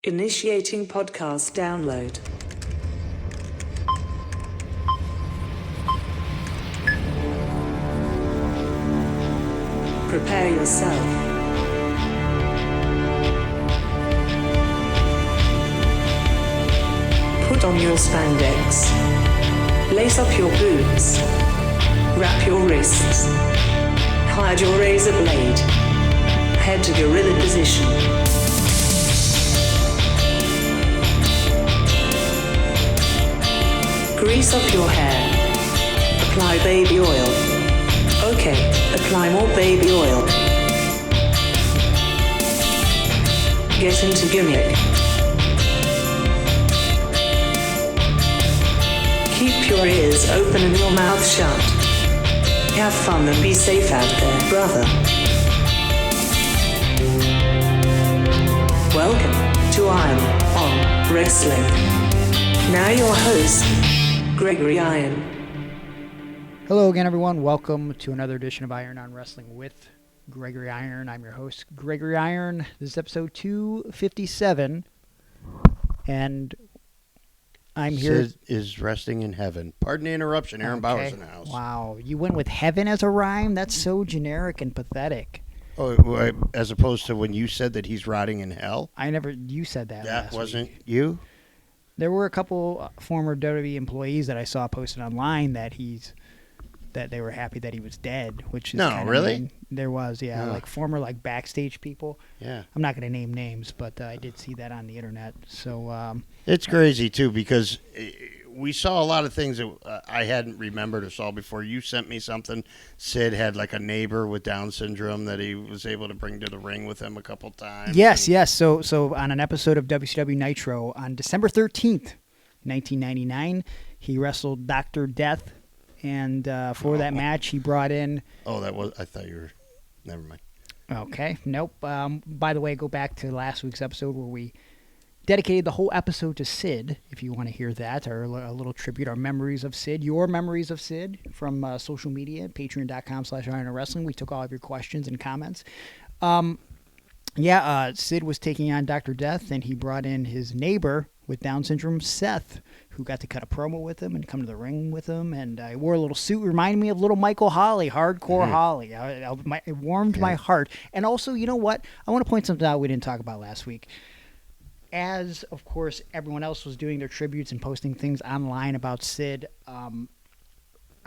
Initiating podcast download. Prepare yourself. Put on your spandex. Lace up your boots. Wrap your wrists. Hide your razor blade. Head to gorilla position. Grease up your hair. Apply baby oil. Okay, apply more baby oil. Get into gimmick. Keep your ears open and your mouth shut. Have fun and be safe out there, brother. Welcome to Iron on Wrestling. Now your host, Gregory Iron. Hello again, everyone. Welcome to another edition of Iron on Wrestling with Gregory Iron. I'm your host, Gregory Iron. This is episode 257, and I'm here. Sid is resting in heaven. Pardon the interruption. Aaron Bauer's in the house. Wow, you went with heaven as a rhyme? That's so generic and pathetic. Oh, as opposed to when you said that he's rotting in hell? You said that That last wasn't week. you? There were a couple former WWE employees that I saw posted online that they were happy that he was dead, which is No, really? mean. There was, yeah, Oh. like former backstage people. Yeah. I'm not going to name names, but I did see that on the internet. So It's crazy, too, because we saw a lot of things that I hadn't remembered or saw before. You sent me something. Sid had like a neighbor with Down syndrome that he was able to bring to the ring with him a couple times. yes. So on an episode of WCW Nitro on December 13th, 1999, he wrestled Dr. Death, and for that match, he brought in. Oh, I thought you were. Never mind. Okay, nope. By the way, go back to last week's episode where we dedicated the whole episode to Sid, if you want to hear that, or a little tribute, our memories of Sid, your memories of Sid from social media, patreon.com/ironwrestling. We took all of your questions and comments. Sid was taking on Dr. Death, and he brought in his neighbor with Down syndrome, Seth, who got to cut a promo with him and come to the ring with him. And I wore a little suit, reminded me of little Michael Holly, hardcore Holly. It warmed my heart. And also, you know what? I want to point something out we didn't talk about last week. As, of course, everyone else was doing their tributes and posting things online about Sid,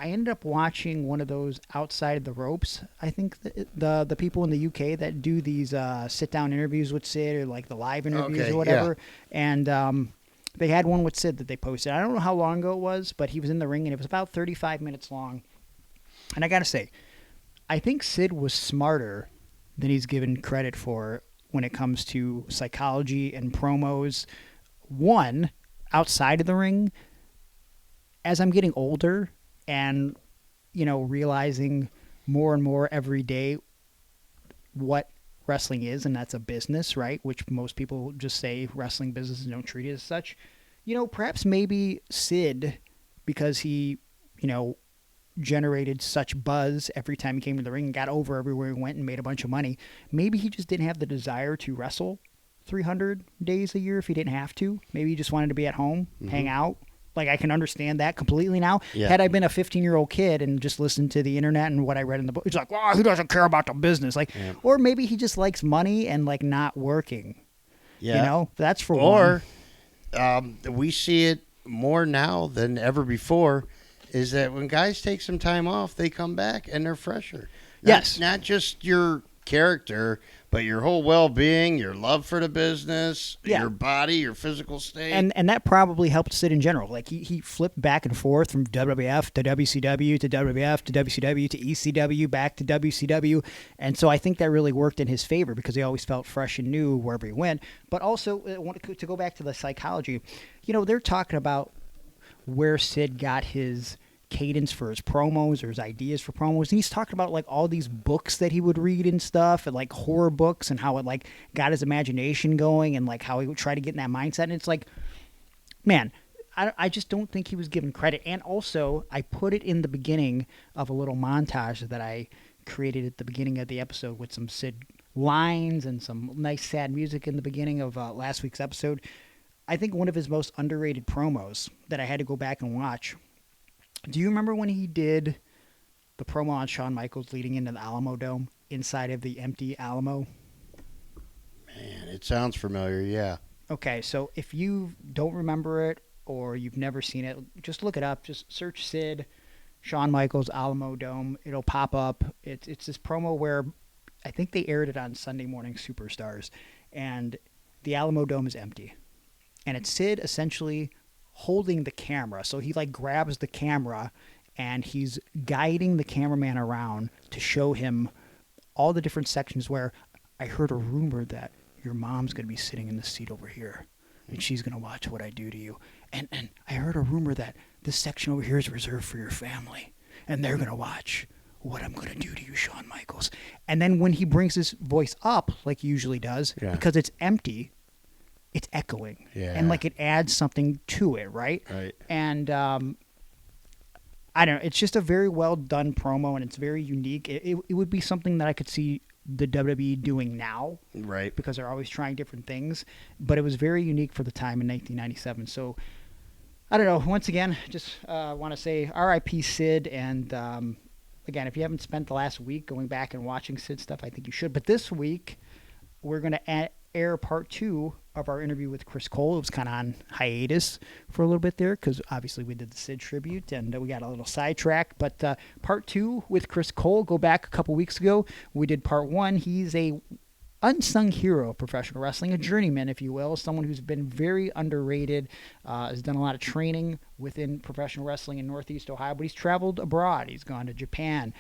I ended up watching one of those Outside the Ropes. I think the people in the UK that do these sit-down interviews with Sid, or like the live interviews or whatever. Yeah. And they had one with Sid that they posted. I don't know how long ago it was, but he was in the ring, and it was about 35 minutes long. And I got to say, I think Sid was smarter than he's given credit for when it comes to psychology and promos. One, outside of the ring, as I'm getting older and, realizing more and more every day what wrestling is, and that's a business, right? Which most people just say wrestling business and don't treat it as such. Perhaps maybe Sid, because he, generated such buzz every time he came to the ring and got over everywhere he went and made a bunch of money. Maybe he just didn't have the desire to wrestle 300 days a year if he didn't have to. Maybe he just wanted to be at home, hang out. Like, I can understand that completely now. Yeah. Had I been a 15-year-old kid and just listened to the internet and what I read in the book, it's like, wow, who doesn't care about the business? Or maybe he just likes money and, not working. Yeah. That's for one. Or we see it more now than ever before, is that when guys take some time off, they come back and they're fresher. Not just your character, but your whole well-being, your love for the business, your body, your physical state. And that probably helped Sid in general. Like, he flipped back and forth from WWF to WCW to WWF to WCW to ECW back to WCW. And so I think that really worked in his favor because he always felt fresh and new wherever he went. But also, to go back to the psychology, they're talking about where Sid got his cadence for his promos or his ideas for promos, and he's talking about all these books that he would read and stuff, and horror books, and how it got his imagination going, and how he would try to get in that mindset. And it's man, I just don't think he was given credit. And also, I put it in the beginning of a little montage that I created at the beginning of the episode with some Sid lines and some nice sad music in the beginning of last week's episode. I think one of his most underrated promos that I had to go back and watch. Do you remember when he did the promo on Shawn Michaels leading into the Alamo Dome inside of the empty Alamo? Man, it sounds familiar, yeah. Okay, so if you don't remember it or you've never seen it, just look it up. Just search Sid, Shawn Michaels, Alamo Dome. It'll pop up. It's this promo where I think they aired it on Sunday Morning Superstars, and the Alamo Dome is empty. And it's Sid essentially holding the camera. So he like grabs the camera and he's guiding the cameraman around to show him all the different sections where I heard a rumor that your mom's going to be sitting in the seat over here and she's going to watch what I do to you. And I heard a rumor that this section over here is reserved for your family and they're going to watch what I'm going to do to you, Shawn Michaels. And then when he brings his voice up, like he usually does, because it's empty, it's echoing. Yeah. And like it adds something to it, right? Right. And I don't know. It's just a very well done promo, and it's very unique. It would be something that I could see the WWE doing now, right? Because they're always trying different things. But it was very unique for the time in 1997. So I don't know. Once again, just want to say R.I.P. Sid. And again, if you haven't spent the last week going back and watching Sid stuff, I think you should. But this week, we're going to air part 2 of our interview with Chris Kole. It was kind of on hiatus for a little bit there because obviously we did the Sid tribute and we got a little sidetracked. But part 2 with Chris Kole, go back a couple weeks ago. We did part 1. He's a unsung hero of professional wrestling, a journeyman, if you will, someone who's been very underrated, has done a lot of training within professional wrestling in Northeast Ohio, but he's traveled abroad. He's gone to Japan.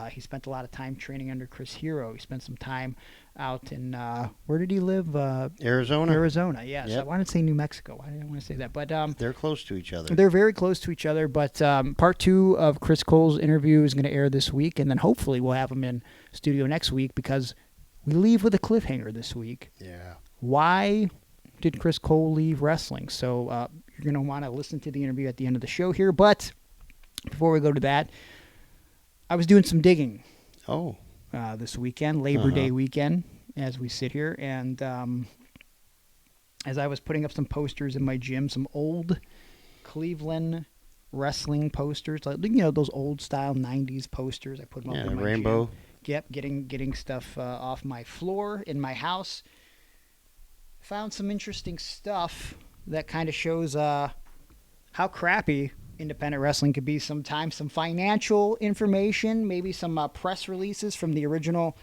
He spent a lot of time training under Chris Hero. He spent some time out in, where did he live? Arizona. Arizona, yes. Yep. I wanted to say New Mexico. I didn't want to say that. But they're close to each other. They're very close to each other. But part 2 of Chris Cole's interview is going to air this week, and then hopefully we'll have him in studio next week because we leave with a cliffhanger this week. Yeah. Why did Chris Kole leave wrestling? So you're going to want to listen to the interview at the end of the show here. But before we go to that, I was doing some digging. Oh. This weekend, Labor Day weekend, as we sit here. And as I was putting up some posters in my gym, some old Cleveland wrestling posters, like, you know, those old style 90s posters. I put them up in my rainbow. gym. Yep, getting stuff off my floor in my house. Found some interesting stuff that kind of shows how crappy independent wrestling could be sometimes. Some financial information, maybe some press releases from the original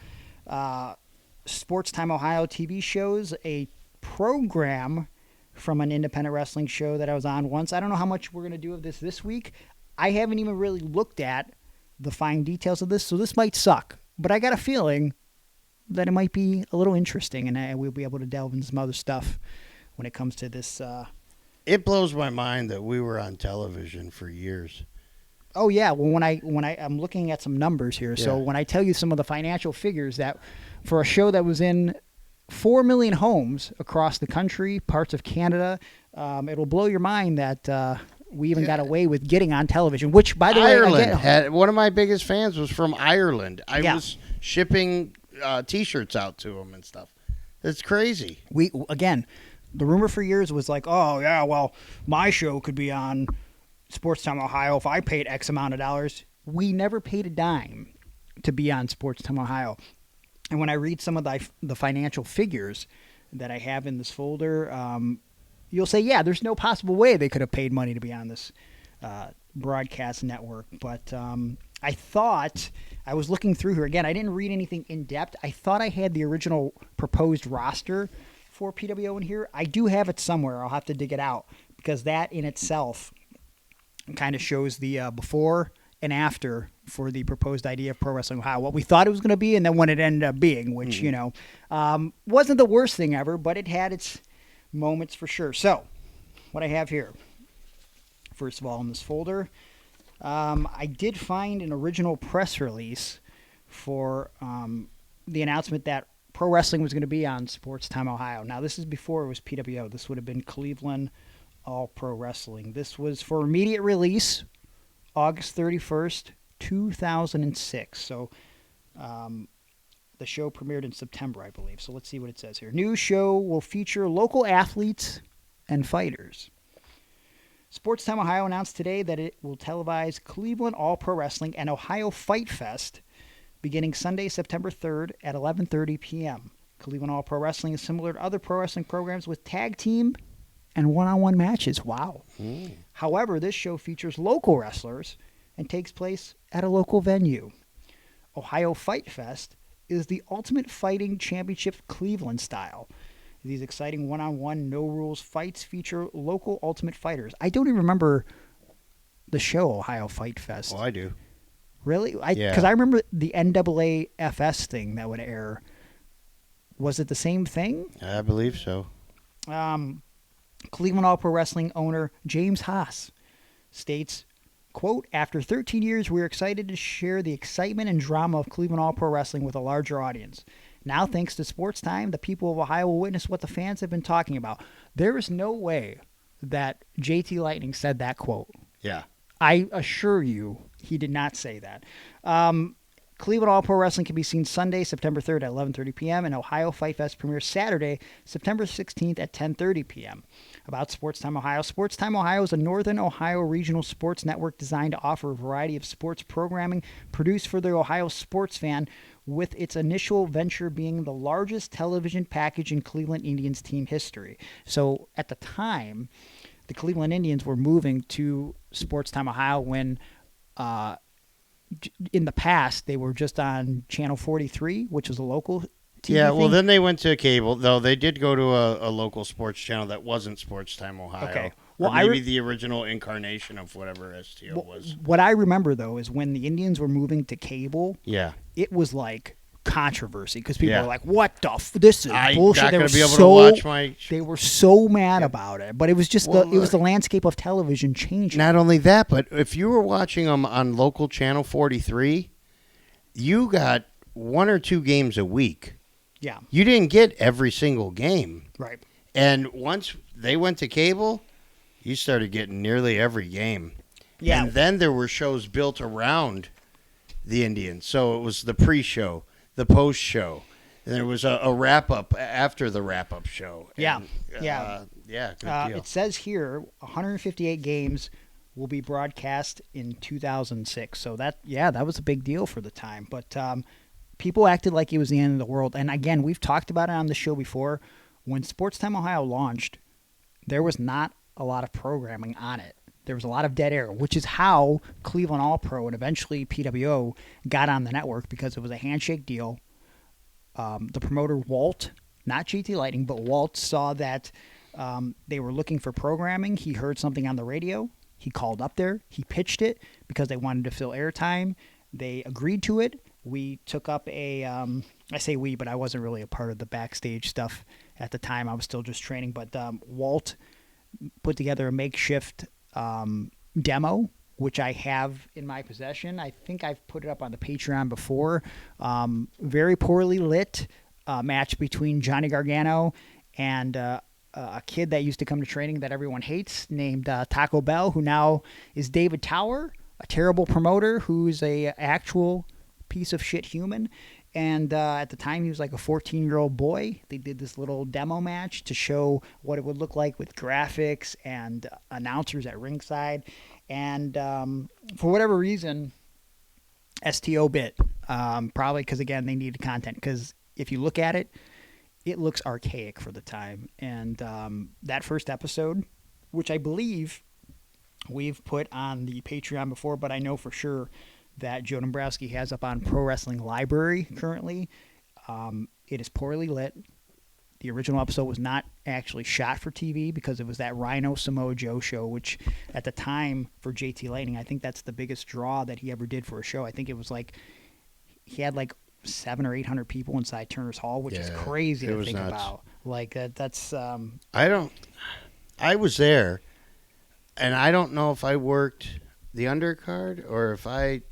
Sports Time Ohio TV shows, a program from an independent wrestling show that I was on once. I don't know how much we're going to do of this week. I haven't even really looked at the fine details of this, so this might suck. But I got a feeling that it might be a little interesting, and we'll be able to delve into some other stuff when it comes to this. It blows my mind that we were on television for years. Oh yeah, well I'm looking at some numbers here. So when I tell you some of the financial figures that for a show that was in 4 million homes across the country, parts of Canada, it'll blow your mind that we even got away with getting on television, which, by the way, Ireland. One of my biggest fans was from Ireland. I was shipping T-shirts out to him and stuff. It's crazy. The rumor for years was like, oh, yeah, well, my show could be on Sports Time Ohio if I paid X amount of dollars. We never paid a dime to be on Sports Time Ohio. And when I read some of the financial figures that I have in this folder, you'll say, yeah, there's no possible way they could have paid money to be on this broadcast network. But I thought, I was looking through here. Again, I didn't read anything in depth. I thought I had the original proposed roster for PWO in here. I do have it somewhere. I'll have to dig it out because that in itself kind of shows the before and after for the proposed idea of Pro Wrestling Ohio, what we thought it was going to be and then what it ended up being, which, wasn't the worst thing ever, but it had its moments for sure. So, what I have here, first of all, in this folder, I did find an original press release for the announcement that pro wrestling was going to be on Sports Time Ohio. Now, this is before it was PWO. This would have been Cleveland All Pro Wrestling. This was for immediate release, August 31st, 2006. So, The show premiered in September, I believe. So let's see what it says here. New show will feature local athletes and fighters. Sports Time Ohio announced today that it will televise Cleveland All Pro Wrestling and Ohio Fight Fest beginning Sunday, September 3rd at 11:30 p.m. Cleveland All Pro Wrestling is similar to other pro wrestling programs with tag team and one-on-one matches. Wow. However, this show features local wrestlers and takes place at a local venue. Ohio Fight Fest is the Ultimate Fighting Championship Cleveland style. These exciting one-on-one, no-rules fights feature local Ultimate Fighters. I don't even remember the show Ohio Fight Fest. Oh, I do. Really? Yeah. Because I remember the NAAFS thing that would air. Was it the same thing? I believe so. Cleveland All Pro Wrestling owner James Haas states, quote, after 13 years, we're excited to share the excitement and drama of Cleveland All Pro Wrestling with a larger audience. Now, thanks to Sports Time, the people of Ohio will witness what the fans have been talking about. There is no way that JT Lightning said that quote. Yeah. I assure you he did not say that. Cleveland All Pro Wrestling can be seen Sunday, September 3rd at 11:30 p.m. and Ohio Fight Fest premieres Saturday, September 16th at 10:30 p.m. About Sports Time Ohio. Sports Time Ohio is a Northern Ohio regional sports network designed to offer a variety of sports programming produced for the Ohio sports fan, with its initial venture being the largest television package in Cleveland Indians team history. So at the time, the Cleveland Indians were moving to Sports Time Ohio when in the past, they were just on Channel 43, which is a local TV Yeah, well, thing. then they went to cable, though they did go to a local sports channel that wasn't Sports Time Ohio. Okay. Well, Well, maybe the original incarnation of whatever STO was. What I remember, though, is when the Indians were moving to cable, Yeah. it was like controversy because people Yeah. were like, what the this is bullshit. Not They going were to be able so, to watch my... They were so mad about it. But it was just Well, it was the landscape of television changing. Not only that, but if you were watching them on local Channel 43, you got 1 or 2 games a week. Yeah. You didn't get every single game. Right. And once they went to cable, you started getting nearly every game. Yeah. And then there were shows built around the Indians. So it was the pre-show, the post-show. And there was a wrap-up after the wrap-up show. Yeah. And, Yeah. Yeah, good deal. It says here 158 games will be broadcast in 2006. So that was a big deal for the time. But people acted like it was the end of the world. And again, we've talked about it on the show before. When Sports Time Ohio launched, there was not a lot of programming on it. There was a lot of dead air, which is how Cleveland All Pro and eventually PWO got on the network, because it was a handshake deal. The promoter, Walt, not GT Lighting, but Walt, saw that they were looking for programming. He heard something on the radio. He called up there. He pitched it because they wanted to fill airtime. They agreed to it. We took up I say we, but I wasn't really a part of the backstage stuff at the time. I was still just training. But Walt put together a makeshift demo, which I have in my possession. I think I've put it up on the Patreon before. Very poorly lit match between Johnny Gargano and a kid that used to come to training that everyone hates named Taco Bell, who now is David Tower, a terrible promoter who's a actual piece of shit human. And at the time, he was like a 14-year-old boy. They did this little demo match to show what it would look like with graphics and announcers at ringside. And for whatever reason, STO bit. Probably because, again, they needed content. Because if you look at it, it looks archaic for the time. And that first episode, which I believe we've put on the Patreon before, but I know for sure that Joe Dombrowski has up on Pro Wrestling Library currently. It is poorly lit. The original episode was not actually shot for TV because it was that Rhino Samoa Joe show, which at the time for JT Lightning, I think that's the biggest draw that he ever did for a show. I think it was like he had like 700 or 800 people inside Turner's Hall, which is crazy to think about. Like that's. I was there, and I don't know if I worked the undercard or if I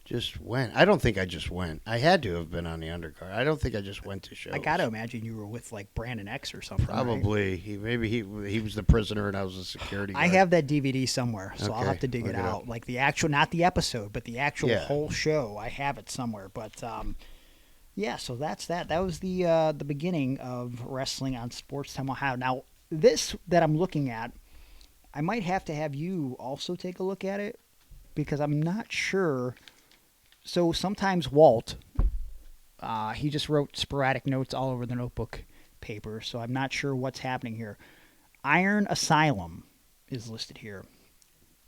just went. I don't think I just went. I had to have been on the undercard. I don't think I just went to shows. I got to imagine you were with like Brandon X or something. Probably. Right? He was the prisoner and I was the security guard. I have that DVD somewhere, so I'll Okay, have to dig it look it out. up. Like the actual, not the episode, but the actual whole show. I have it somewhere. But Yeah, so that's that. That was the beginning of wrestling on Sports Time Ohio. Now, this that I'm looking at, I might have to have you also take a look at it because I'm not sure. So sometimes Walt, he just wrote sporadic notes all over the notebook paper, so I'm not sure what's happening here. Iron Asylum is listed here.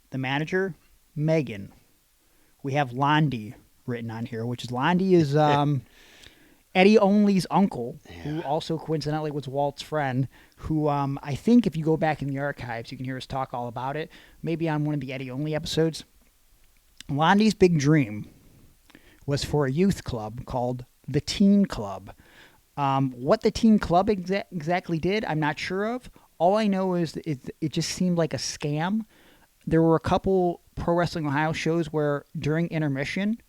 The manager, Megan. We have Londi written on here, which is Londi is Eddie Only's uncle, who also coincidentally was Walt's friend, who I think if you go back in the archives, you can hear us talk all about it, maybe on one of the Eddie Only episodes. Londi's big dream was for a youth club called the Teen Club. What the Teen Club exactly did, I'm not sure of. All I know is it just seemed like a scam. There were a couple Pro Wrestling Ohio shows where during intermission,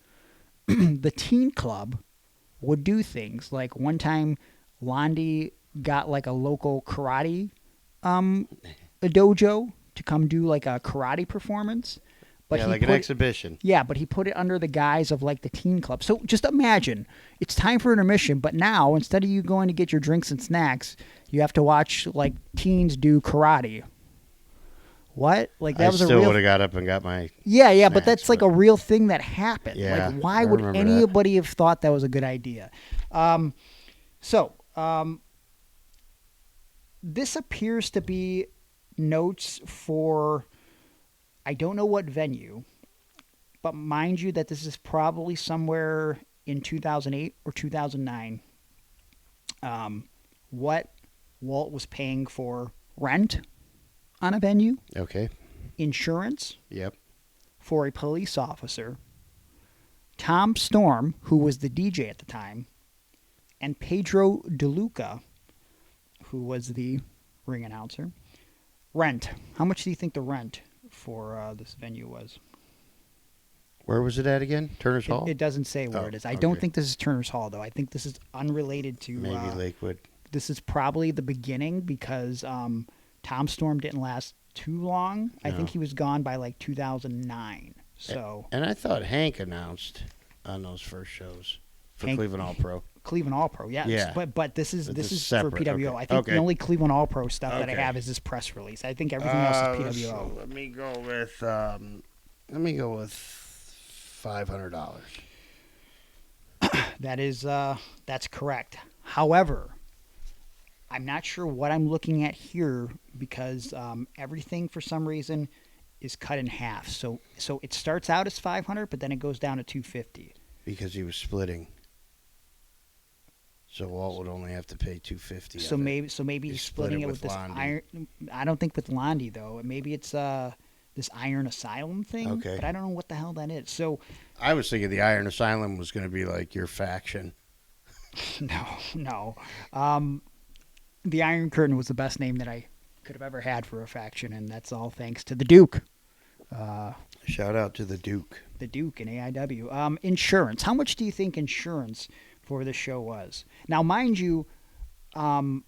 the Teen Club would do things. Like one time, Londi got like a local karate a dojo to come do like a karate performance. But yeah, like an exhibition. Yeah, but he put it under the guise of like the Teen Club. So just imagine, it's time for intermission, but now instead of you going to get your drinks and snacks, you have to watch like teens do karate. What? Like that was a real. I still would have got up and got my. Yeah, snacks, but that's like a real thing that happened. Yeah, like, why would anybody have thought that was a good idea? This appears to be notes for. I don't know what venue, but mind you that this is probably somewhere in 2008 or 2009. What Walt was paying for rent on a venue. Okay. Insurance. Yep. For a police officer. Tom Storm, who was the DJ at the time, and Pedro DeLuca, who was the ring announcer. Rent. How much do you think the rent for this venue was? Where was it at again? Turner's Hall? It doesn't say where it is. I don't think this is Turner's Hall, though. I think this is unrelated to... Maybe Lakewood. This is probably the beginning because Tom Storm didn't last too long. No. I think he was gone by like 2009. So. And I thought Hank announced on those first shows for Cleveland All-Pro. Cleveland All-Pro, yes. Yeah. But this is separate. For PWO. Okay. I think the only Cleveland All-Pro stuff that I have is this press release. I think everything else is PWO. So let me go with $500. That's correct. However, I'm not sure what I'm looking at here because everything for some reason is cut in half. So it starts out as $500, but then it goes down to $250. Because he was splitting. So Walt would only have to pay $250. So maybe he's splitting it with this Londi. iron. I don't think with Londi though. Maybe it's this Iron Asylum thing. Okay. But I don't know what the hell that is. So I was thinking the Iron Asylum was going to be like your faction. No. The Iron Curtain was the best name that I could have ever had for a faction, and that's all thanks to the Duke. Shout out to the Duke. The Duke in AIW. Insurance. How much do you think insurance for the show was? Now, mind you, Walt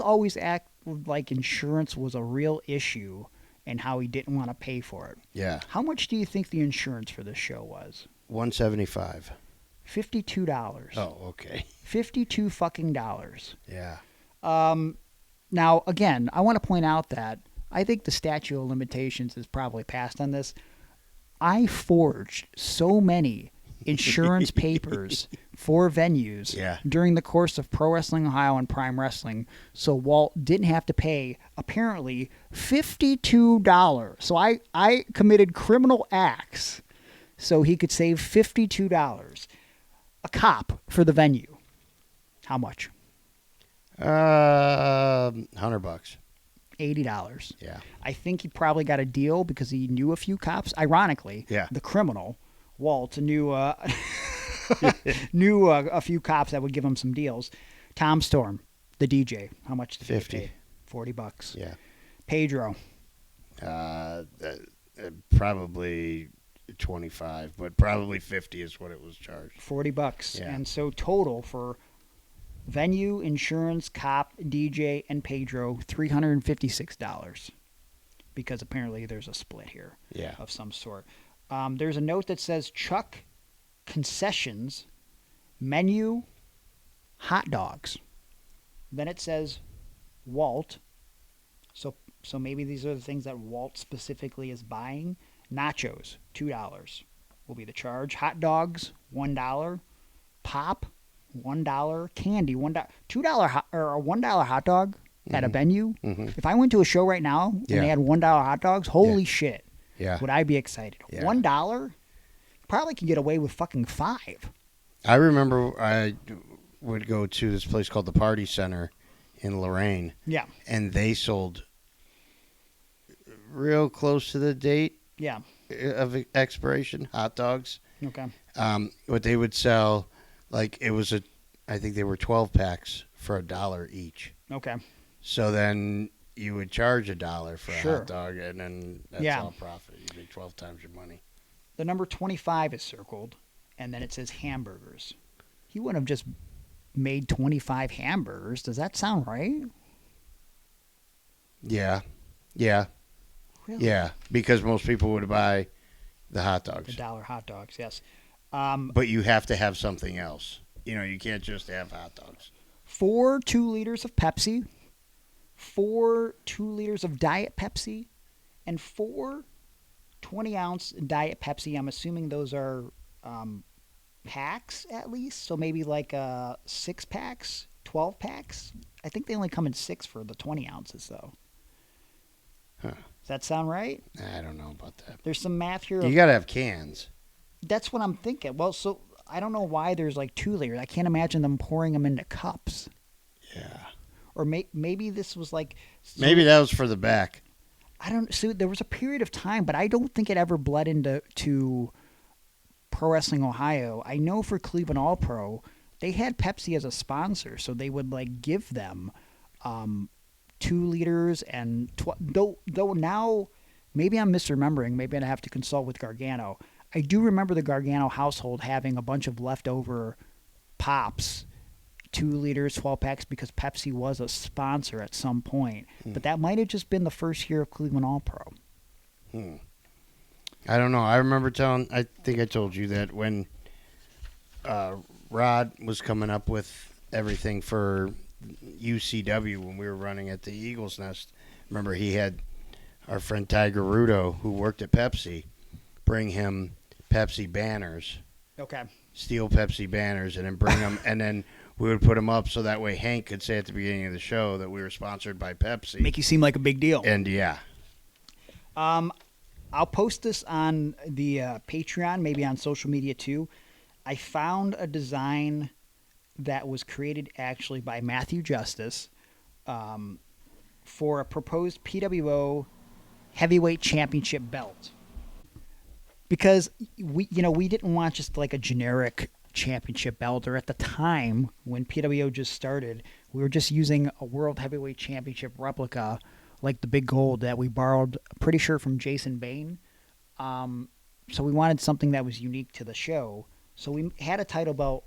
always acted like insurance was a real issue and how he didn't want to pay for it. Yeah. How much do you think the insurance for this show was? $175. $52. Oh, okay. $52 fucking dollars. Yeah. Now, again, I want to point out that I think the statute of limitations is probably passed on this. I forged so many insurance papers for venues during the course of Pro Wrestling Ohio and Prime Wrestling, so Walt didn't have to pay, apparently, $52. So I committed criminal acts so he could save $52. A cop for the venue. How much? $100. $80. Yeah. I think he probably got a deal because he knew a few cops. Ironically, the criminal, Walt, knew knew a few cops that would give him some deals. Tom Storm, the DJ, how much did he pay? $40. Yeah. Pedro. Probably 25, but probably 50 is what it was charged. $40. Yeah. And so total for venue, insurance, cop, DJ, and Pedro, $356. Because apparently there's a split here of some sort. There's a note that says Chuck Concessions menu, hot dogs. Then it says Walt. So maybe these are the things that Walt specifically is buying. Nachos, $2 will be the charge. Hot dogs, $1. Pop, $1. Candy, $1. $2 or a $1 hot dog at a venue. If I went to a show right now and they had $1 hot dogs, holy shit. Yeah. Would I be excited? Yeah. $1? Probably could get away with fucking 5. I remember I would go to this place called the Party Center in Lorraine. Yeah. And they sold real close to the date of expiration hot dogs. Okay. What they would sell, like I think they were 12 packs for $1 each. Okay. So then you would charge $1 for a Sure. hot dog, and then that's all profit. You make 12 times your money. The number 25 is circled, and then it says hamburgers. He wouldn't have just made 25 hamburgers. Does that sound right? Yeah. Yeah. Really? Yeah, because most people would buy the hot dogs. The dollar hot dogs, yes. But you have to have something else. You can't just have hot dogs. 4 2 liters of Pepsi, 4 2 liters of Diet Pepsi, and 4 20-ounce Diet Pepsi. I'm assuming those are packs at least, so maybe like 6 packs, 12 packs. I think they only come in 6 for the 20 ounces, though. Huh. Does that sound right? I don't know about that. There's some math here. You got to have cans. That's what I'm thinking. Well, so I don't know why there's like 2 liters. I can't imagine them pouring them into cups. Yeah. Or maybe this was like... Maybe that was for the back. I don't... So there was a period of time, but I don't think it ever bled into Pro Wrestling Ohio. I know for Cleveland All Pro, they had Pepsi as a sponsor, so they would like give them 2 liters and... Though now, maybe I'm misremembering. Maybe I'd have to consult with Gargano. I do remember the Gargano household having a bunch of leftover pops, 2 liters, 12 packs, because Pepsi was a sponsor at some point. But that might have just been the first year of Cleveland All Pro. I don't know. I remember I think I told you that when Rod was coming up with everything for UCW when we were running at the Eagles Nest, remember he had our friend Tiger Rudo, who worked at Pepsi, bring him Pepsi banners. Okay. Steal Pepsi banners and then bring them, and then we would put them up so that way Hank could say at the beginning of the show that we were sponsored by Pepsi. Make you seem like a big deal. And yeah. I'll post this on the Patreon, maybe on social media too. I found a design that was created actually by Matthew Justice for a proposed PWO Heavyweight Championship belt. Because we didn't want just like a generic championship belt, or at the time when PWO just started, we were just using a World Heavyweight Championship replica like the Big Gold that we borrowed, pretty sure, from Jason Bain. So we wanted something that was unique to the show. So we had a title belt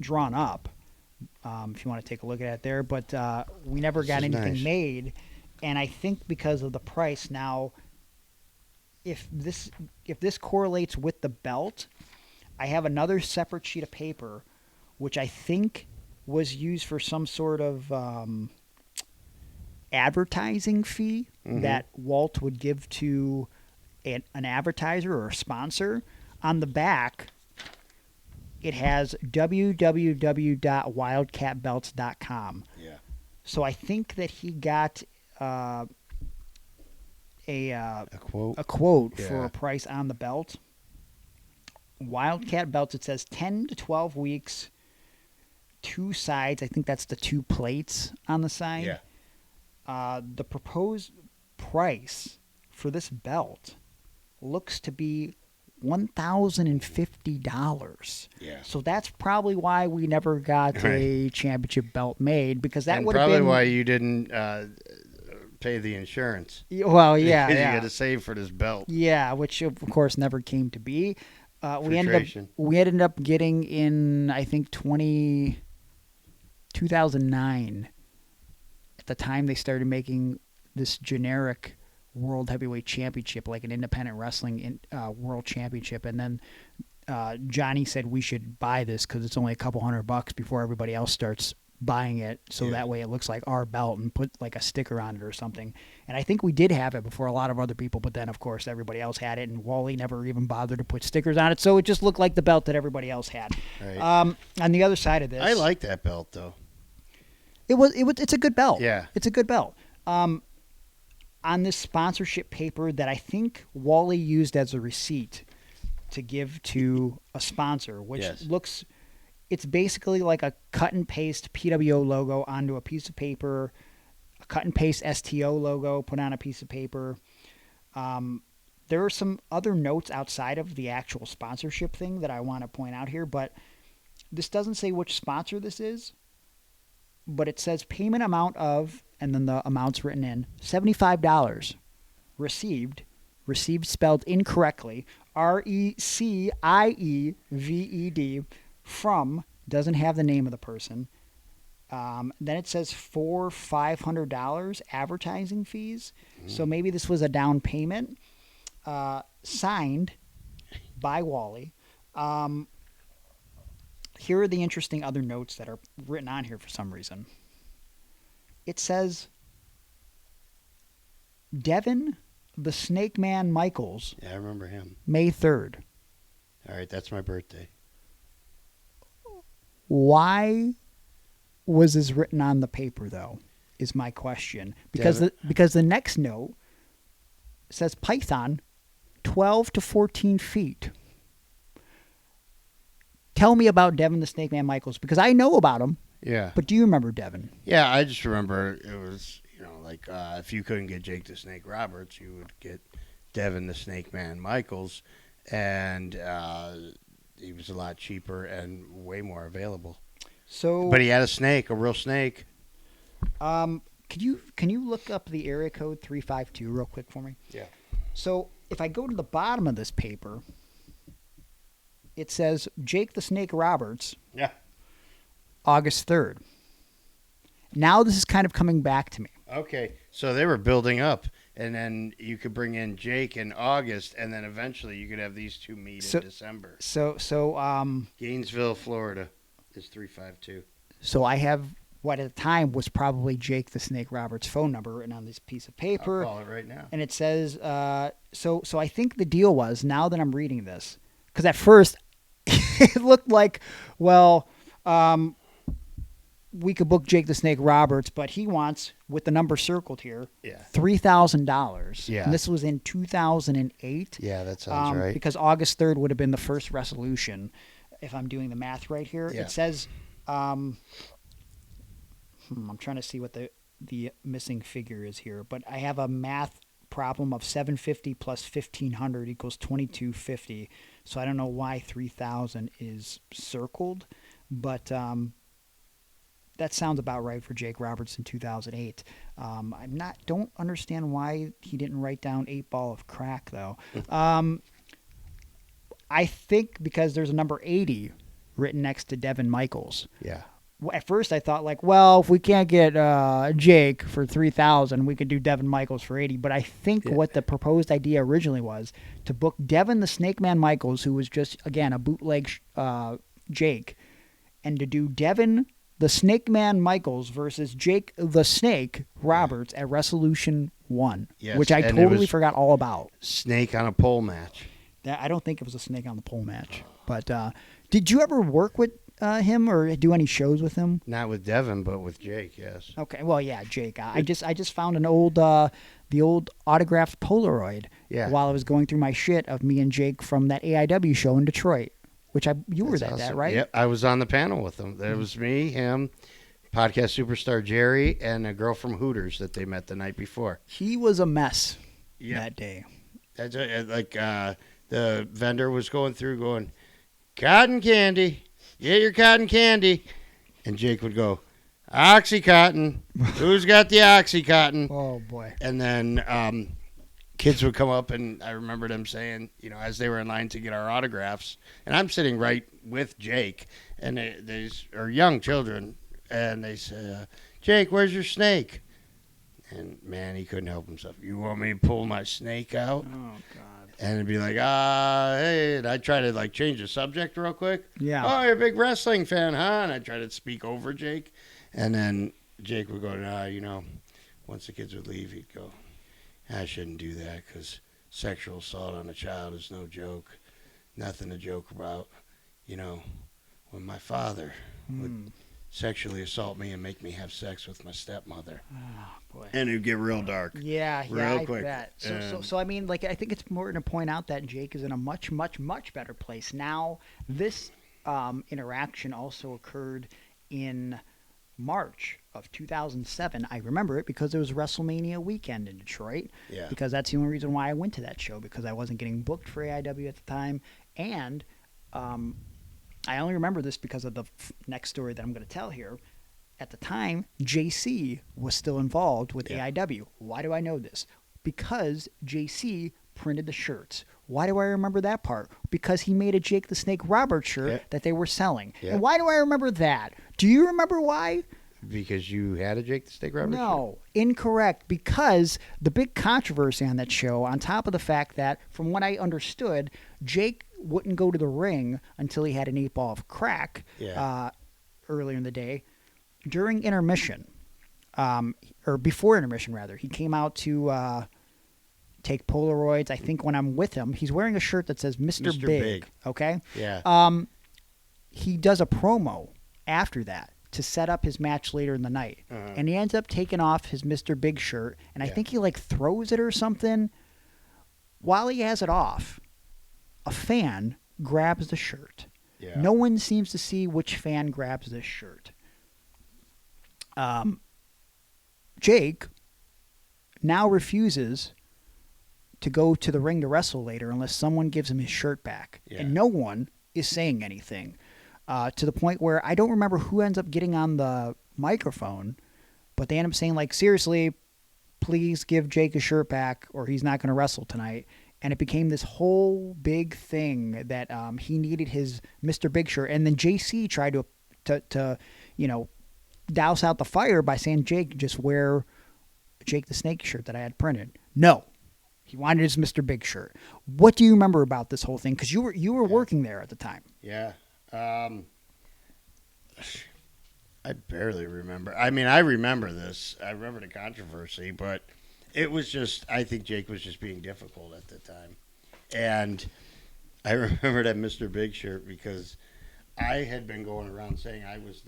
drawn up, if you want to take a look at it there, but we never got anything made. And I think because of the price now, if this correlates with the belt, I have another separate sheet of paper, which I think was used for some sort of advertising fee that Walt would give to an advertiser or a sponsor. On the back, it has www.wildcatbelts.com. Yeah. So I think that he got a quote for a price on the belt. Wildcat belts, it says 10 to 12 weeks, 2 sides. I think that's the 2 plates on the side. Yeah. The proposed price for this belt looks to be $1,050. Yeah. So that's probably why we never got a championship belt made, because that would have been... probably why you didn't pay the insurance. Well, yeah. Because you got to save for this belt. Yeah, which of course never came to be. We ended up getting in, I think, 2009. At the time they started making this generic World Heavyweight Championship, like an independent wrestling world championship, and then Johnny said we should buy this because it's only a couple $100 before everybody else starts buying it, so that way it looks like our belt, and put like a sticker on it or something. And I think we did have it before a lot of other people, but then of course everybody else had it, and Wally never even bothered to put stickers on it, so it just looked like the belt that everybody else had. Right. On the other side of this, I like that belt though. It's a good belt. Yeah, it's a good belt. On this sponsorship paper that I think Wally used as a receipt to give to a sponsor, which looks. It's basically like a cut and paste PWO logo onto a piece of paper, a cut and paste STO logo put on a piece of paper. There are some other notes outside of the actual sponsorship thing that I want to point out here, but this doesn't say which sponsor this is, but it says payment amount of, and then the amount's written in, $75. Received spelled incorrectly, RECIEVED, from, doesn't have the name of the person. Then it says for $500 advertising fees. So maybe this was a down payment. Signed by Wally. Here are the interesting other notes that are written on here for some reason. It says Devin the Snake Man Michaels. Yeah, I remember him. May 3rd. All right, that's my birthday. Why was this written on the paper, though, is my question. Because the next note says Python, 12 to 14 feet. Tell me about Devin the Snake Man Michaels, because I know about him. Yeah. But do you remember Devin? Yeah, I just remember it was, like if you couldn't get Jake the Snake Roberts, you would get Devin the Snake Man Michaels, and he was a lot cheaper and way more available. But he had a snake, a real snake. Can you look up the area code 352 real quick for me? Yeah. So if I go to the bottom of this paper, it says Jake the Snake Roberts. Yeah. August 3rd. Now this is kind of coming back to me. Okay, so they were building up, and then you could bring in Jake in August, and then eventually you could have these two meet in December. So Gainesville, Florida is 352. So I have what at the time was probably Jake the Snake Roberts' phone number written on this piece of paper. I'll call it right now. And it says, so I think the deal was, now that I'm reading this, because at first it looked like, we could book Jake the Snake Roberts, but he wants, with the number circled here, $3,000. Yeah. And this was in 2008. Yeah, that sounds right. Because August 3rd would have been the first resolution, if I'm doing the math right here. Yeah. It says, I'm trying to see what the missing figure is here, but I have a math problem of 750 plus 1,500 equals 2,250. So I don't know why 3,000 is circled, but that sounds about right for Jake Roberts in 2008. Don't understand why he didn't write down 8 ball of crack though. I think because there's a number 80 written next to Devin Michaels. Yeah. At first I thought if we can't get Jake for 3,000, we could do Devin Michaels for 80. But I think what the proposed idea originally was to book Devin the Snake Man Michaels, who was just, again, a bootleg Jake, and to do Devin the Snake Man Michaels versus Jake the Snake Roberts at Resolution 1, which I totally forgot all about. Snake on a pole match. I don't think it was a snake on the pole match. But did you ever work with him or do any shows with him? Not with Devin, but with Jake, yes. Okay, well, yeah, Jake. I just found the old autographed Polaroid while I was going through my shit of me and Jake from that AIW show in Detroit. You were at that, right? Yep, I was on the panel with them. There was me, him, podcast superstar Jerry, and a girl from Hooters that they met the night before. He was a mess that day. That's the vendor was going through going, cotton candy, get your cotton candy. And Jake would go, Oxycontin. Who's got the Oxycontin? Oh, boy. And then kids would come up, and I remember them saying, as they were in line to get our autographs, and I'm sitting right with Jake, and they are young children, and they say, Jake, where's your snake? And, man, he couldn't help himself. You want me to pull my snake out? Oh, God. And it'd be like, hey, and I'd try to like change the subject real quick. Yeah. Oh, you're a big wrestling fan, huh? And I'd try to speak over Jake. And then Jake would go, once the kids would leave, he'd go, I shouldn't do that because sexual assault on a child is no joke. Nothing to joke about. When my father would sexually assault me and make me have sex with my stepmother. Oh, boy. And it'd get real dark. Yeah, real I quick. bet. So I mean, like, I think it's important to point out that Jake is in a much, much, much better place now. This interaction also occurred in March of 2007. I remember it because it was WrestleMania weekend in Detroit. Yeah. Because that's the only reason why I went to that show, because I wasn't getting booked for AIW at the time, and I only remember this because of the next story that I'm going to tell here. At the time, JC was still involved with AIW. Why do I know this? Because JC printed the shirts. Why do I remember that part? Because he made a Jake the Snake Roberts shirt that they were selling. Yeah. And why do I remember that? Do you remember why? Because you had a Jake the Snake Roberts shirt? No, incorrect. Because the big controversy on that show, on top of the fact that, from what I understood, Jake wouldn't go to the ring until he had an 8-ball of crack earlier in the day. During intermission, or before intermission, rather, he came out to take Polaroids. I think when I'm with him, he's wearing a shirt that says Mr. Big. Okay? Yeah. He does a promo after that to set up his match later in the night. Uh-huh. And he ends up taking off his Mr. Big shirt, and I think he, like, throws it or something. While he has it off, a fan grabs the shirt. Yeah. No one seems to see which fan grabs this shirt. Jake now refuses to go to the ring to wrestle later unless someone gives him his shirt back. Yeah. And no one is saying anything. To the point where I don't remember who ends up getting on the microphone, but they end up saying, like, seriously, please give Jake his shirt back or he's not going to wrestle tonight. And it became this whole big thing that he needed his Mr. Big shirt. And then JC tried to douse out the fire by saying, Jake, just wear Jake the Snake shirt that I had printed. No. He wanted his Mr. Big shirt. What do you remember about this whole thing? Because you were working there at the time. Yeah. I barely remember. I mean, I remember this. I remember the controversy, but it was just, I think Jake was just being difficult at the time. And I remember that Mr. Big shirt because I had been going around saying I was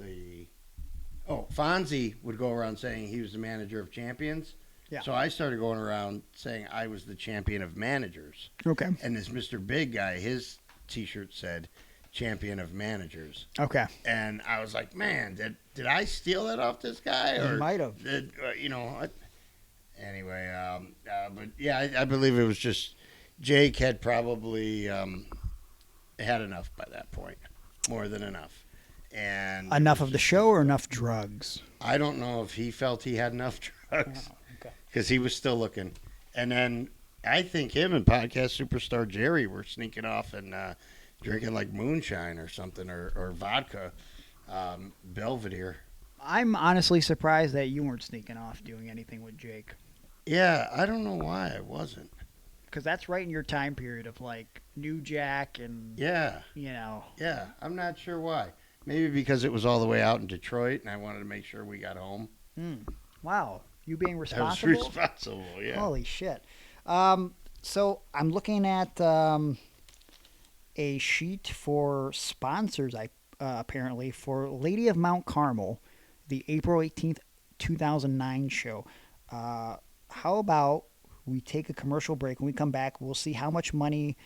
Fonzie would go around saying he was the manager of champions. Yeah. So I started going around saying I was the champion of managers. Okay. And this Mr. Big guy, his T-shirt said champion of managers. Okay. And I was like, man, did I steal that off this guy? Or you might have. Anyway, but yeah, I believe it was just Jake had probably had enough by that point, more than enough. And enough of the show or enough drugs? I don't know if he felt he had enough drugs because he was still looking. And then I think him and podcast superstar Jerry were sneaking off and drinking like moonshine or something or vodka, Belvedere. I'm honestly surprised that you weren't sneaking off doing anything with Jake. Yeah, I don't know why I wasn't. Because that's right in your time period of like New Jack and Yeah, I'm not sure why. Maybe because it was all the way out in Detroit, and I wanted to make sure we got home. Wow, you being responsible? I was responsible, yeah. Holy shit. So I'm looking at a sheet for sponsors, apparently, for Lady of Mount Carmel, the April 18th, 2009 show. How about we take a commercial break? When we come back, we'll see how much money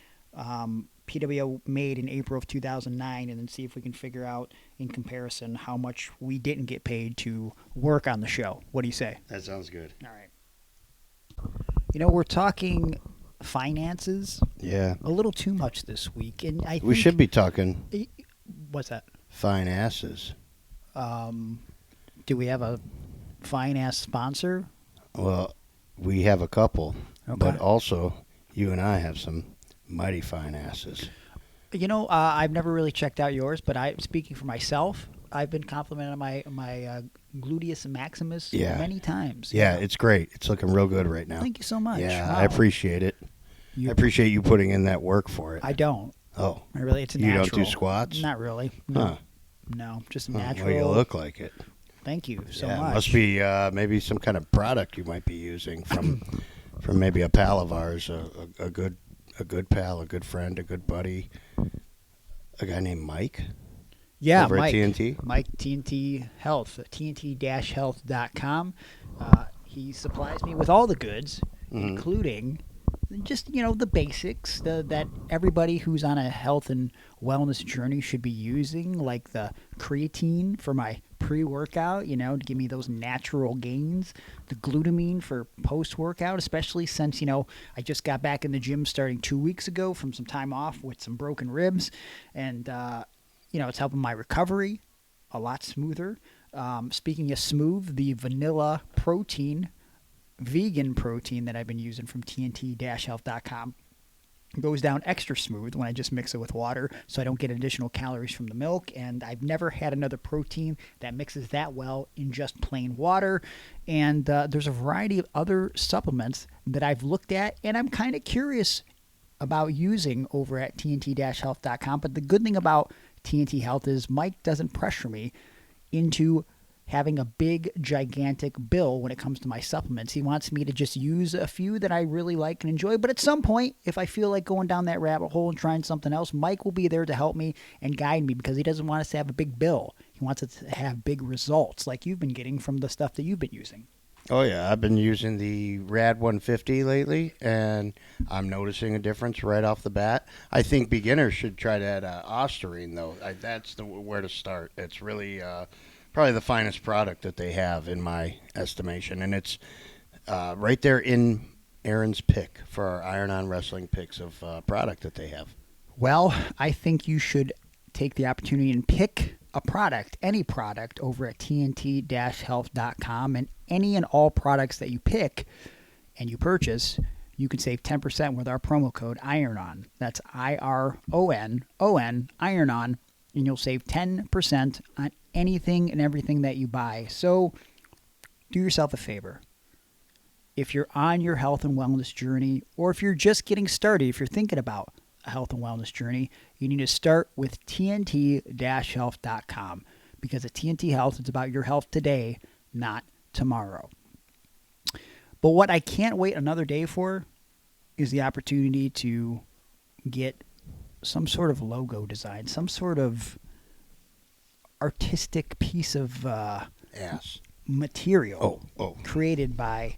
PWO made in April of 2009 and then see if we can figure out in comparison how much we didn't get paid to work on the show. What do you say? That sounds good. All right. We're talking finances. Yeah. A little too much this week. And we should be talking. What's that? Fine asses. Do we have a fine ass sponsor? Well, we have a couple. Okay. But also, you and I have some mighty fine asses. I've never really checked out yours, but speaking for myself, I've been complimenting my gluteus maximus many times. Yeah, it's great. It's looking real good right now. Thank you so much. Yeah, wow. I appreciate it. I appreciate you putting in that work for it. I don't. Oh. It's natural. You don't do squats? Not really. No. Huh. No, just natural. Well, you look like it. Thank you so much. It must be maybe some kind of product you might be using from maybe a pal of ours, a good pal, a good friend, a good buddy, a guy named Mike. Yeah, over Mike. at TNT. Mike, TNT Health, TNT-health.com. He supplies me with all the goods, including just, the basics that everybody who's on a health and wellness journey should be using, like the creatine for my pre-workout, to give me those natural gains, the glutamine for post-workout, especially since, I just got back in the gym starting 2 weeks ago from some time off with some broken ribs, and, it's helping my recovery a lot smoother. Speaking of smooth, the vanilla protein, vegan protein that I've been using from TNT-health.com goes down extra smooth when I just mix it with water, so I don't get additional calories from the milk. And I've never had another protein that mixes that well in just plain water. And there's a variety of other supplements that I've looked at, and I'm kind of curious about using over at TNT-health.com. But the good thing about TNT Health is Mike doesn't pressure me into having a big, gigantic bill when it comes to my supplements. He wants me to just use a few that I really like and enjoy. But at some point, if I feel like going down that rabbit hole and trying something else, Mike will be there to help me and guide me, because he doesn't want us to have a big bill. He wants us to have big results like you've been getting from the stuff that you've been using. Oh, yeah. I've been using the Rad 150 lately, and I'm noticing a difference right off the bat. I think beginners should try that Osterine, though. That's where to start. It's really probably the finest product that they have, in my estimation. And it's right there in Aaron's pick for our Iron On Wrestling picks of product that they have. Well, I think you should take the opportunity and pick a product, any product, over at TNT-health.com, and any and all products that you pick and you purchase, you can save 10% with our promo code IRON. That's IRON, Iron On, and you'll save 10% on anything and everything that you buy. So do yourself a favor. If you're on your health and wellness journey, or if you're just getting started, if you're thinking about a health and wellness journey, you need to start with TNT-health.com, because at TNT Health, it's about your health today, not tomorrow. But what I can't wait another day for is the opportunity to get some sort of logo design, some sort of artistic piece of material created by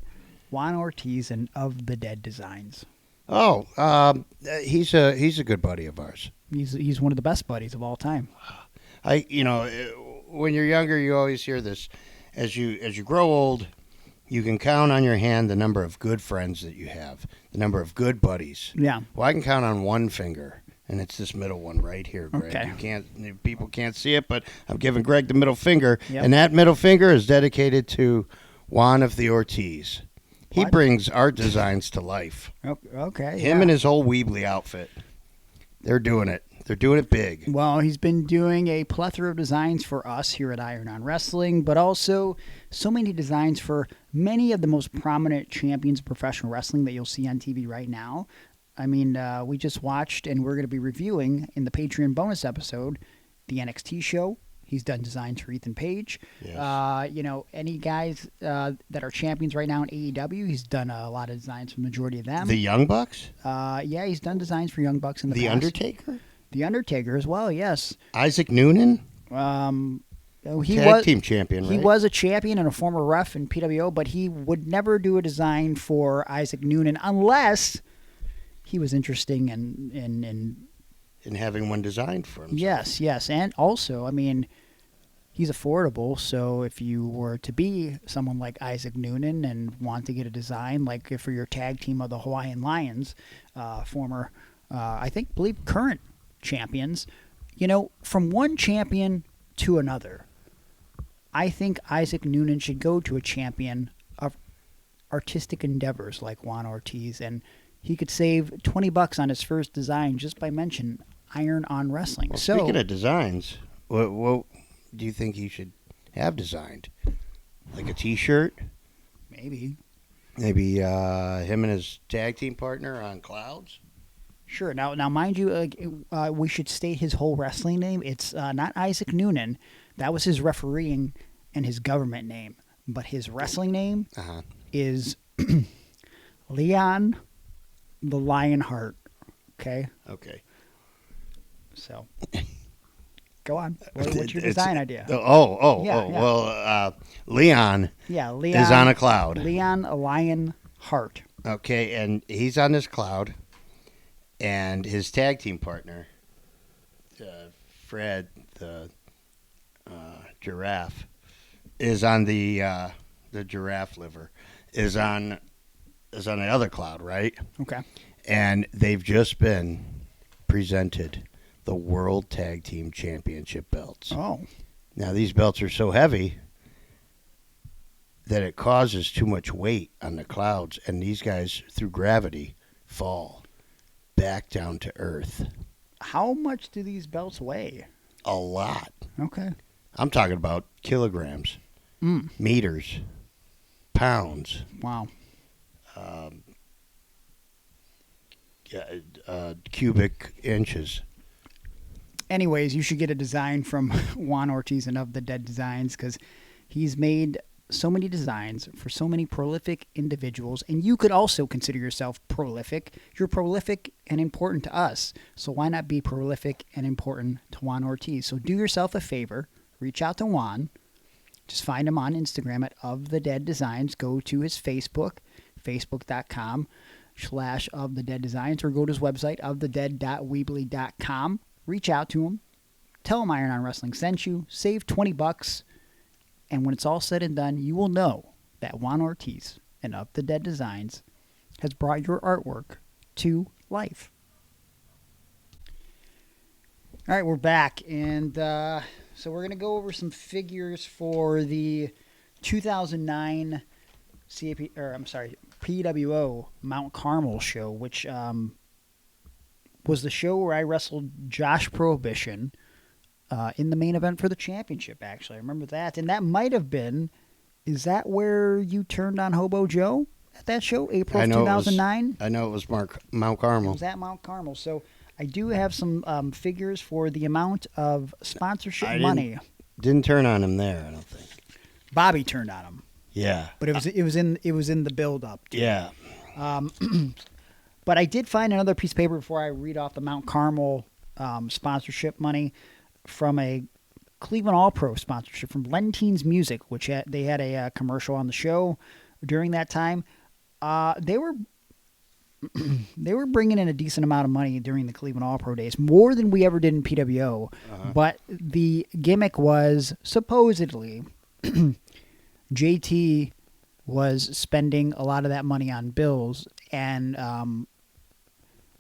Juan Ortiz and Of the Dead Designs. He's a good buddy of ours. He's one of the best buddies of all time. When you're younger, you always hear this. As you grow old, you can count on your hand the number of good friends that you have, the number of good buddies. Yeah. Well, I can count on one finger, and it's this middle one right here, Greg. Okay. People can't see it, but I'm giving Greg the middle finger, yep. And that middle finger is dedicated to Juan of the Ortiz. He brings art designs to life. Okay. Him and his whole Weebly outfit. They're doing it. They're doing it big. Well, he's been doing a plethora of designs for us here at Iron On Wrestling, but also so many designs for many of the most prominent champions of professional wrestling that you'll see on TV right now. I mean, we just watched, and we're going to be reviewing in the Patreon bonus episode, the NXT show. He's done designs for Ethan Page. Yes. Any guys that are champions right now in AEW, he's done a lot of designs for the majority of them. The Young Bucks? Yeah, he's done designs for Young Bucks in the past. The Undertaker? The Undertaker as well, yes. Isaac Noonan? Tag team champion, right? He was a champion and a former ref in PWO, but he would never do a design for Isaac Noonan unless he was interesting in having one designed for him. Yes. And also, I mean, he's affordable, so if you were to be someone like Isaac Noonan and want to get a design, like for your tag team of the Hawaiian Lions, former, believe current champions, from one champion to another, I think Isaac Noonan should go to a champion of artistic endeavors like Juan Ortiz, and he could save $20 on his first design just by mentioning Iron On Wrestling. Well, speaking of designs, what do you think he should have designed? Like a T-shirt? Maybe. Maybe him and his tag team partner on Clouds. Sure. Now, mind you, we should state his whole wrestling name. It's not Isaac Noonan. That was his refereeing and his government name. But his wrestling name is Leon the Lionheart. Okay? Okay. So, go on. What's your design idea? Well, Leon is on a cloud. Leon a Lionheart. Okay, and he's on this cloud, and his tag team partner, Fred, the giraffe, is on the giraffe liver, is on the other cloud, right? Okay. And they've just been presented the World Tag Team Championship belts. Oh. Now, these belts are so heavy that it causes too much weight on the clouds, and these guys, through gravity, fall back down to earth. How much do these belts weigh? A lot. Okay. I'm talking about kilograms, meters, pounds. Wow. Cubic inches. Anyways, you should get a design from Juan Ortiz and Of the Dead Designs, because he's made so many designs for so many prolific individuals, and you could also consider yourself prolific. You're prolific and important to us, so why not be prolific and important to Juan Ortiz? So do yourself a favor, reach out to Juan, just find him on Instagram at Of the Dead Designs, go to his Facebook, facebook.com/Of the Dead Designs, or go to his website, ofthedead.weebly.com. Reach out to him, tell him Iron on Wrestling sent you, save $20, and when it's all said and done, you will know that Juan Ortiz and Of the Dead Designs has brought your artwork to life. All right, we're back, and so we're going to go over some figures for the 2009 PWO Mount Carmel show, which was the show where I wrestled Josh Prohibition in the main event for the championship, actually. I remember that. And that might have been, is that where you turned on Hobo Joe at that show, April of 2009? I know it was Mount Carmel. It was at Mount Carmel. So I do have some figures for the amount of sponsorship money. Didn't turn on him there, I don't think. Bobby turned on him. Yeah. But it was in the build-up. Yeah. But I did find another piece of paper before I read off the Mount Carmel sponsorship money from a Cleveland All-Pro sponsorship from Lentines Music, which they had a commercial on the show during that time. They were bringing in a decent amount of money during the Cleveland All-Pro days, more than we ever did in PWO. But the gimmick was supposedly JT was spending a lot of that money on bills and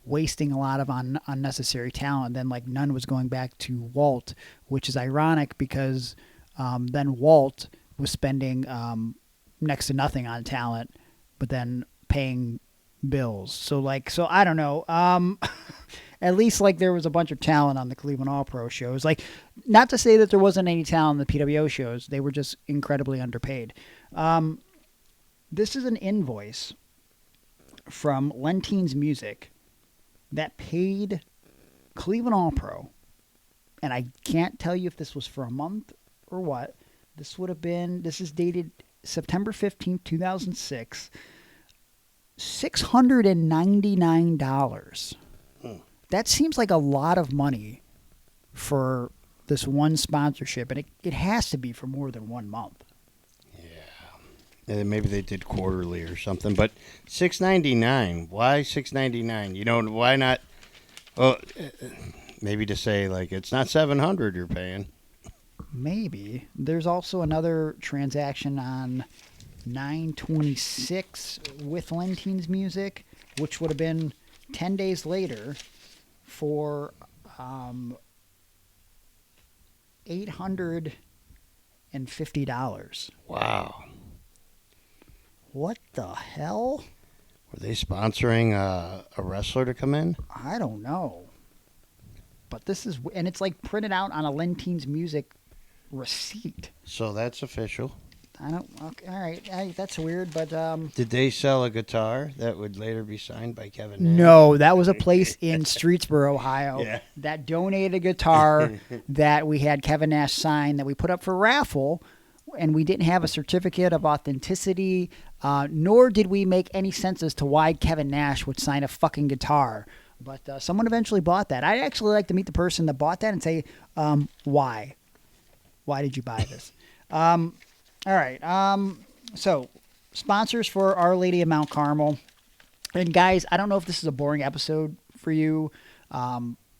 wasting a lot of unnecessary talent. Then none was going back to Walt, which is ironic because then Walt was spending next to nothing on talent, but then paying bills. So I don't know. At least there was a bunch of talent on the Cleveland All-Pro shows. Not to say that there wasn't any talent on the PWO shows. They were just incredibly underpaid. This is an invoice from Lentines Music that paid Cleveland All-Pro, and I can't tell you if this was for a month or what. This is dated September 15th, 2006, $699. That seems like a lot of money for this one sponsorship, and it has to be for more than 1 month. And maybe they did quarterly or something, but $699. Why $699? Why not? Well, maybe to say it's not $700 you're paying. Maybe there's also another transaction on 9/26 with Lentines Music, which would have been 10 days later for $850. Wow. What the hell? Were they sponsoring a wrestler to come in? I don't know. But this is, and it's printed out on a Lentines Music receipt. So that's official. I don't. Okay, all right, that's weird. But did they sell a guitar that would later be signed by Kevin Nash? No, that was a place in Streetsboro, Ohio, Yeah. that donated a guitar that we had Kevin Nash sign that we put up for raffle, and we didn't have a certificate of authenticity, nor did we make any sense as to why Kevin Nash would sign a fucking guitar. But someone eventually bought that. I'd actually like to meet the person that bought that and say, why? Why did you buy this? All right. So, sponsors for Our Lady of Mount Carmel. And guys, I don't know if this is a boring episode for you.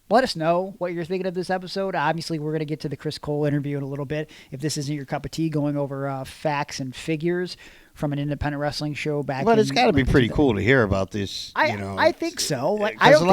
Let us know what you're thinking of this episode. Obviously, we're going to get to the Chris Kole interview in a little bit. If this isn't your cup of tea, going over facts and figures from an independent wrestling show back. But it's got to be pretty cool to hear about this. I think so. Like, because a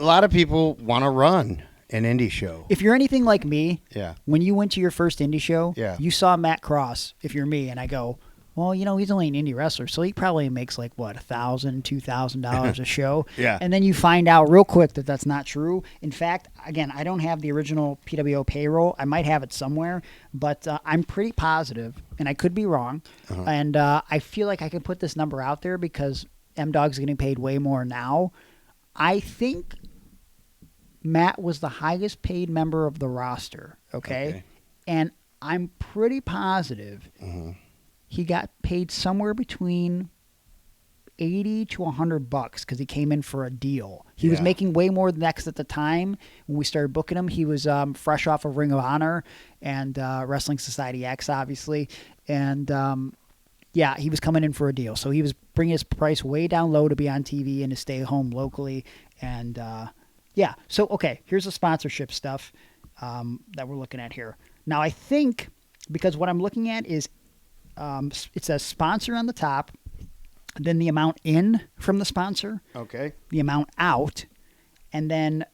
lot of people want to run an indie show. If you're anything like me, yeah. When you went to your first indie show, yeah. You saw Matt Cross. If you're me, and I go, well, he's only an indie wrestler, so he probably makes like what, $1,000, $2,000 a show. Yeah. And then you find out real quick that that's not true. In fact, again, I don't have the original PWO payroll. I might have it somewhere, but I'm pretty positive, and I could be wrong. Uh-huh. And I feel like I can put this number out there because M-Dog's getting paid way more now. I think Matt was the highest paid member of the roster. Okay. And I'm pretty positive. Mm-hmm. He got paid somewhere between $80 to $100 because he came in for a deal. He was making way more than that 'cause at the time when we started booking him, he was fresh off of Ring of Honor and Wrestling Society X, obviously. And, he was coming in for a deal. So he was bringing his price way down low to be on TV and to stay home locally. And, So, okay, here's the sponsorship stuff that we're looking at here. Now, I think because what I'm looking at is it says sponsor on the top, then the amount in from the sponsor, the amount out, and then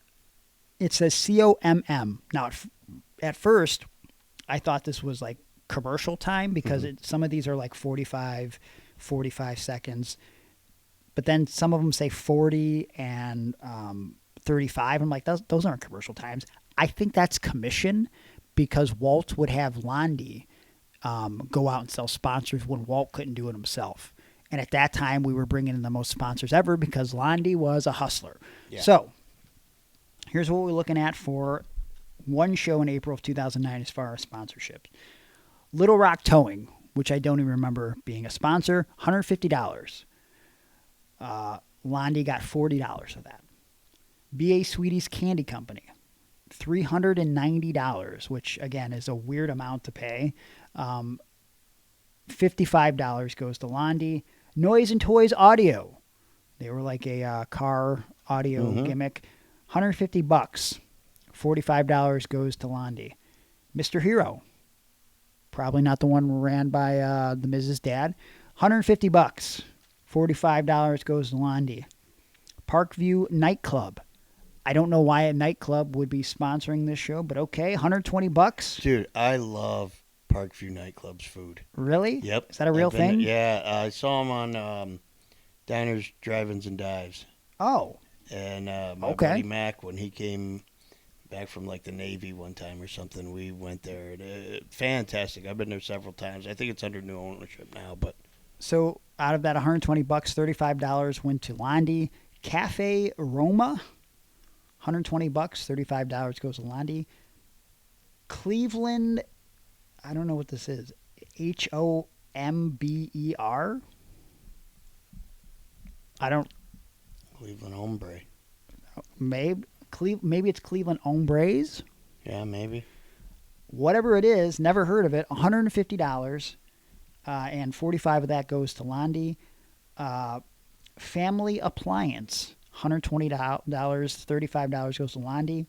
it says COMM. Now, at first, I thought this was like commercial time because some of these are like 45 seconds, but then some of them say 40 and 35. I'm like, those aren't commercial times. I think that's commission because Walt would have Londi go out and sell sponsors when Walt couldn't do it himself. And at that time, we were bringing in the most sponsors ever because Londi was a hustler. Yeah. So here's what we're looking at for one show in April of 2009 as far as sponsorships. Little Rock Towing, which I don't even remember being a sponsor, $150. Londi got $40 of that. B.A. Sweetie's Candy Company, $390, which, again, is a weird amount to pay. $55 goes to Londi. Noise and Toys Audio. They were like a car audio gimmick. $150. $45 goes to Londi. Mr. Hero. Probably not the one ran by the Miz's dad. $150. $45 goes to Londi. Parkview Nightclub. I don't know why a nightclub would be sponsoring this show, but okay, $120. Dude, I love Parkview Nightclub's food. Really? Yep. Is that a real thing? Yeah, I saw him on Diners, Drive-Ins, and Dives. Oh. And my buddy Mac, when he came back from like the Navy one time or something, we went there. Fantastic. I've been there several times. I think it's under new ownership now, but. So out of that $120, $35 went to Londi. Cafe Roma, $120, $35 goes to Londi. Cleveland, I don't know what this is. HOMBER? I don't. Cleveland Hombre. Maybe it's Cleveland Hombres. Yeah, maybe. Whatever it is, never heard of it. $150, and $45 of that goes to Londi. Family Appliance, $120, $35 goes to Londi.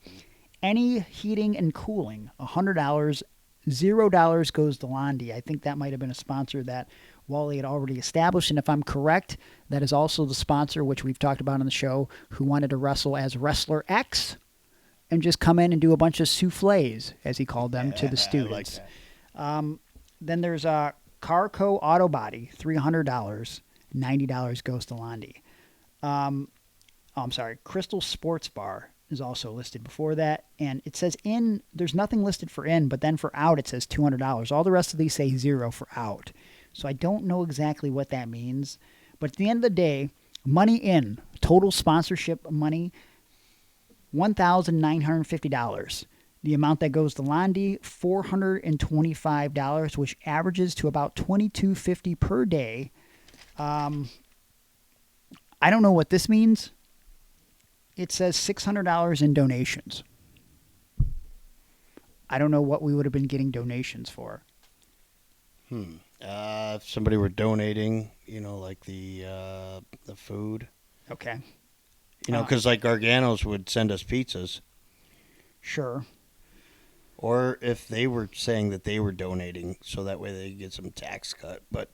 Any Heating and Cooling, $100, $0 goes to Londi. I think that might have been a sponsor that Wally had already established, and if I'm correct, that is also the sponsor, which we've talked about on the show, who wanted to wrestle as Wrestler X and just come in and do a bunch of souffles, as he called them, to the students. I like that. Then there's Carco Auto Body, $300, $90 goes to Londi. I'm sorry, Crystal Sports Bar, is also listed before that. And it says in, there's nothing listed for in, but then for out it says $200. All the rest of these say 0 for out. So I don't know exactly what that means. But at the end of the day, money in, total sponsorship money, $1,950. The amount that goes to Londi, $425, which averages to about $22.50 per day. I don't know what this means. It says $600 in donations. I don't know what we would have been getting donations for. If somebody were donating, like the food. Okay. Because like Gargano's would send us pizzas. Sure. Or if they were saying that they were donating, so that way they could get some tax cut. But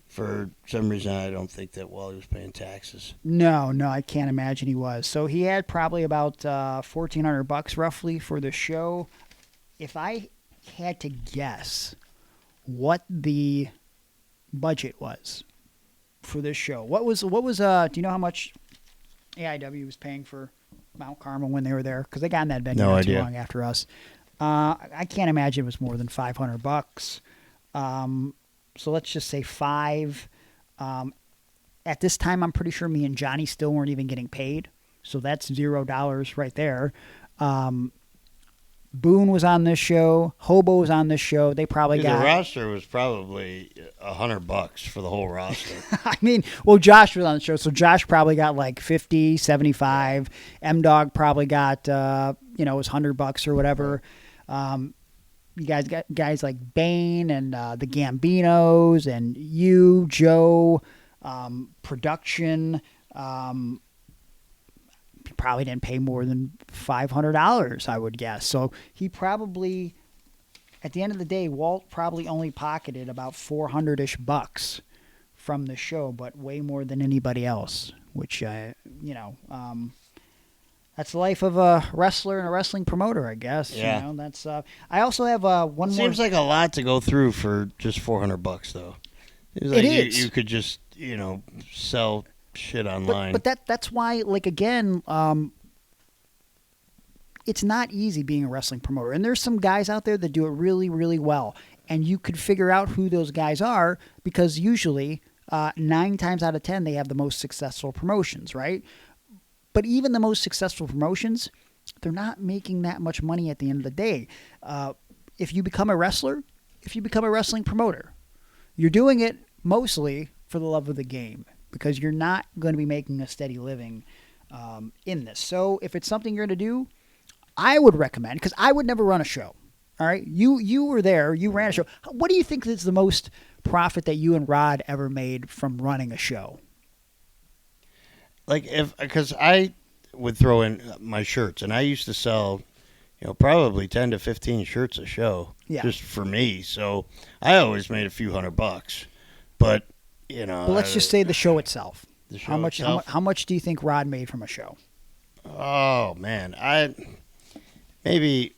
for some reason, I don't think that Wally was paying taxes. No, I can't imagine he was. So he had probably about $1,400 roughly for the show. If I had to guess what the budget was for this show, what was do you know how much AIW was paying for Mount Carmel when they were there? Because they got in that venue not too long after us. I can't imagine it was more than $500. So let's just say 5. At this time, I'm pretty sure me and Johnny still weren't even getting paid. So that's $0 right there. Boone was on this show. Hobo was on this show. They probably got... The roster was probably $100 for the whole roster. I mean, well, Josh was on the show, so Josh probably got like 50, 75. M-Dog probably got, it was $100 or whatever. You guys got guys like Bane and the Gambinos and you, Joe, production. He probably didn't pay more than $500, I would guess. So he probably, at the end of the day, Walt probably only pocketed about $400-ish bucks from the show, but way more than anybody else, which, that's the life of a wrestler and a wrestling promoter, I guess. Yeah. That's. I also have one more. Seems like a lot to go through for just $400 though. It is. You could just sell shit online. But that's why, like, again, it's not easy being a wrestling promoter. And there's some guys out there that do it really, really well. And you could figure out who those guys are because usually 9 times out of 10 they have the most successful promotions, right? But even the most successful promotions, they're not making that much money at the end of the day. If you become a wrestler, if you become a wrestling promoter, you're doing it mostly for the love of the game because you're not going to be making a steady living in this. So if it's something you're going to do, I would recommend, because I would never run a show. All right, you were there, you ran a show. What do you think is the most profit that you and Rod ever made from running a show? Because I would throw in my shirts, and I used to sell, probably 10 to 15 shirts a show, just for me. So I always made a few $100. But But let's just say the show itself. The show itself. How much do you think Rod made from a show? Oh man, maybe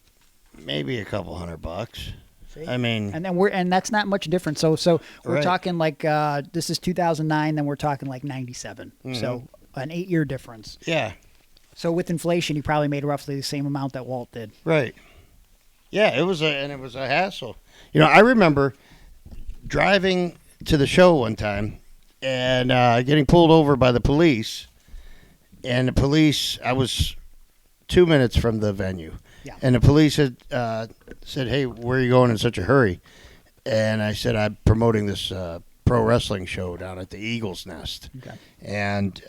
a couple $100. See? I mean, and that's not much different. So we're right. talking like this is 2009, then we're talking like 97. Mm-hmm. So an 8-year difference. Yeah. So with inflation, he probably made roughly the same amount that Walt did. Right. Yeah, it was a hassle. I remember driving to the show one time and getting pulled over by the police. And the police, I was 2 minutes from the venue. Yeah. And the police had said, "Hey, where are you going in such a hurry?" And I said, "I'm promoting this pro wrestling show down at the Eagle's Nest." Okay. And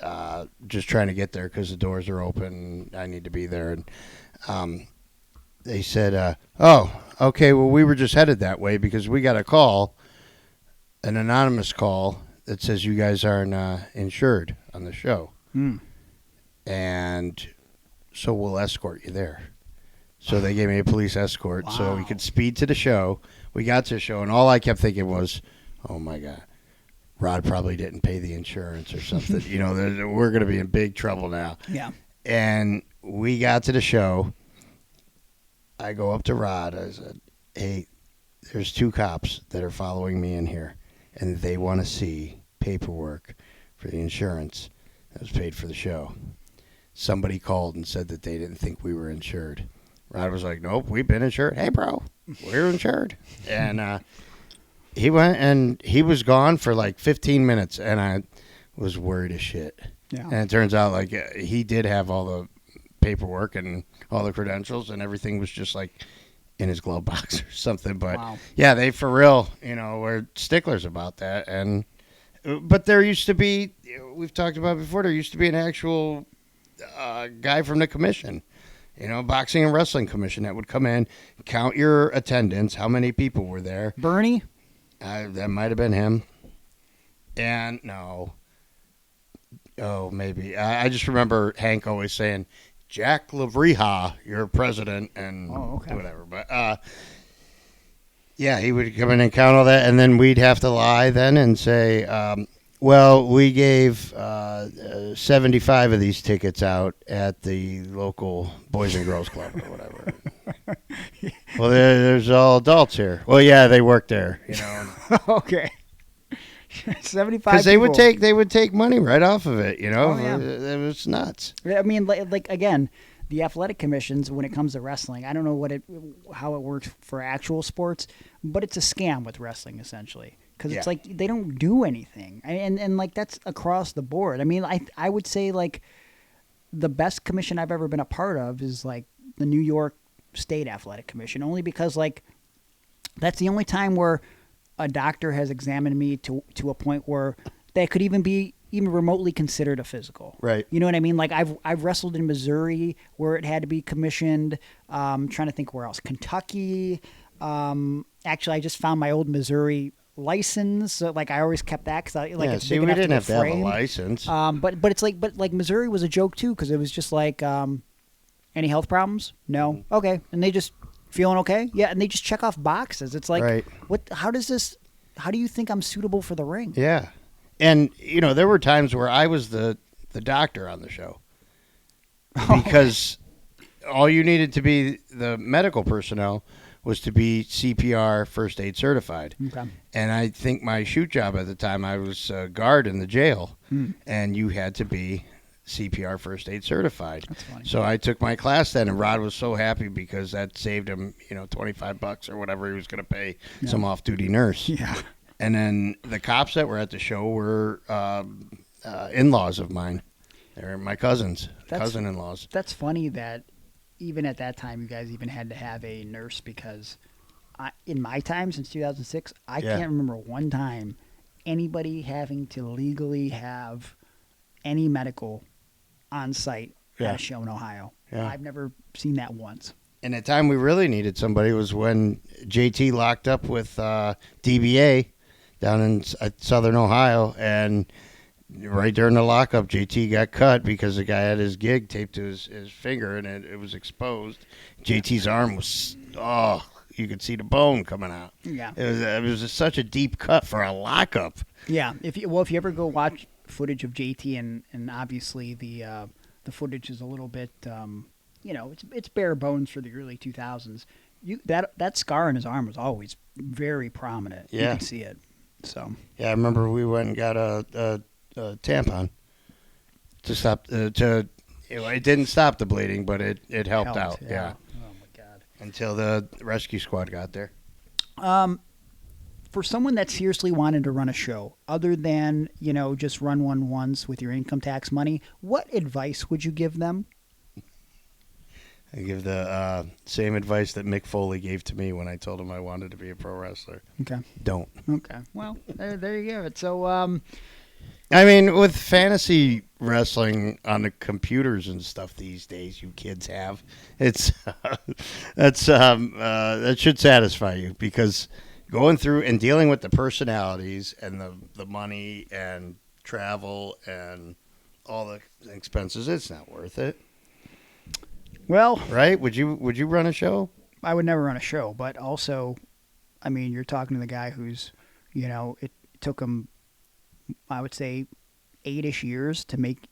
just trying to get there because the doors are open. I need to be there. And they said, "Oh, okay, well, we were just headed that way because we got a call, an anonymous call that says you guys aren't insured on the show. And so we'll escort you there." So they gave me a police escort so we could speed to the show. We got to the show, and all I kept thinking was, oh, my God, Rod probably didn't pay the insurance or something. We're going to be in big trouble now. Yeah. And we got to the show. I go up to Rod. I said, "Hey, there's 2 cops that are following me in here, and they want to see paperwork for the insurance that was paid for the show." somebody called and said that they didn't think we were insured. Rod was like, nope, we've been insured. Hey, bro, we're insured. And he went, and he was gone for like 15 minutes, and I was worried as shit. Yeah. And it turns out, like, he did have all the paperwork and all the credentials, and everything was just, like, in his glove box or something. But, yeah, they, for real, were sticklers about that. But there used to be, we've talked about before, there used to be an actual guy from the commission, boxing and wrestling commission, that would come in, count your attendance, how many people were there. Bernie? That might have been him. And no. Oh, maybe. I just remember Hank always saying, Jack Lavriha, your president, and whatever. But, yeah, he would come in and count all that, and then we'd have to lie then and say, well, we gave 75 of these tickets out at the local Boys and Girls Club or whatever. Well, there's all adults here. Well, yeah, they work there, Okay. 75 because they would take money right off of it, Oh, yeah. It was nuts. I mean, like again, the athletic commissions, when it comes to wrestling, I don't know how it works for actual sports, but it's a scam with wrestling essentially, because it's like they don't do anything, and like that's across the board. I mean, I would say like the best commission I've ever been a part of is like the New York State Athletic Commission, only because like that's the only time where a doctor has examined me to a point where that could even be remotely considered a physical. Right. You know what I mean? Like I've wrestled in Missouri where it had to be commissioned. Trying to think where else. Kentucky. Actually, I just found my old Missouri license. So, like I always kept that because it's see, big we enough didn't have to have a framed. license. But Missouri was a joke too, because it was just like any health problems? No. Okay. And they just feeling okay? Yeah, and they just check off boxes. It's like, what? How do you think I'm suitable for the ring? Yeah. And, there were times where I was the doctor on the show. Because all you needed to be the medical personnel was to be CPR first aid certified. Okay. And I think my shoot job at the time, I was a guard in the jail. And you had to be CPR first aid certified. That's funny. So I took my class then, and Rod was so happy because that saved him, $25 or whatever he was going to pay some off-duty nurse. Yeah. And then the cops that were at the show were in-laws of mine. They're my cousin-in-laws. That's funny that even at that time you guys even had to have a nurse, because in my time since 2006, I can't remember one time anybody having to legally have any medical on site at a show in Ohio. Yeah. I've never seen that once. And the time we really needed somebody was when JT locked up with DBA down in Southern Ohio, and right during the lockup, JT got cut because the guy had his gig taped to his finger, and it was exposed. JT's arm was, you could see the bone coming out. Yeah. It was such a deep cut for a lockup. Yeah. If you ever go watch footage of JT, and obviously the footage is a little bit, it's bare bones for the early 2000s. That scar on his arm was always very prominent. Yeah. You can see it. So. Yeah, I remember we went and got a tampon to stop it didn't stop the bleeding, but it helped out. Yeah. Oh my God. Until the rescue squad got there. For someone that seriously wanted to run a show, other than, just run one once with your income tax money, what advice would you give them? I give the same advice that Mick Foley gave to me when I told him I wanted to be a pro wrestler. Okay. Don't. Okay. Well, there you go. So, I mean, with fantasy wrestling on the computers and stuff these days, you kids have, that should satisfy you, because going through and dealing with the personalities and the money and travel and all the expenses, it's not worth it. Well, right? Would you run a show? I would never run a show, but also, I mean, you're talking to the guy who's, it took him, I would say, 8-ish years to make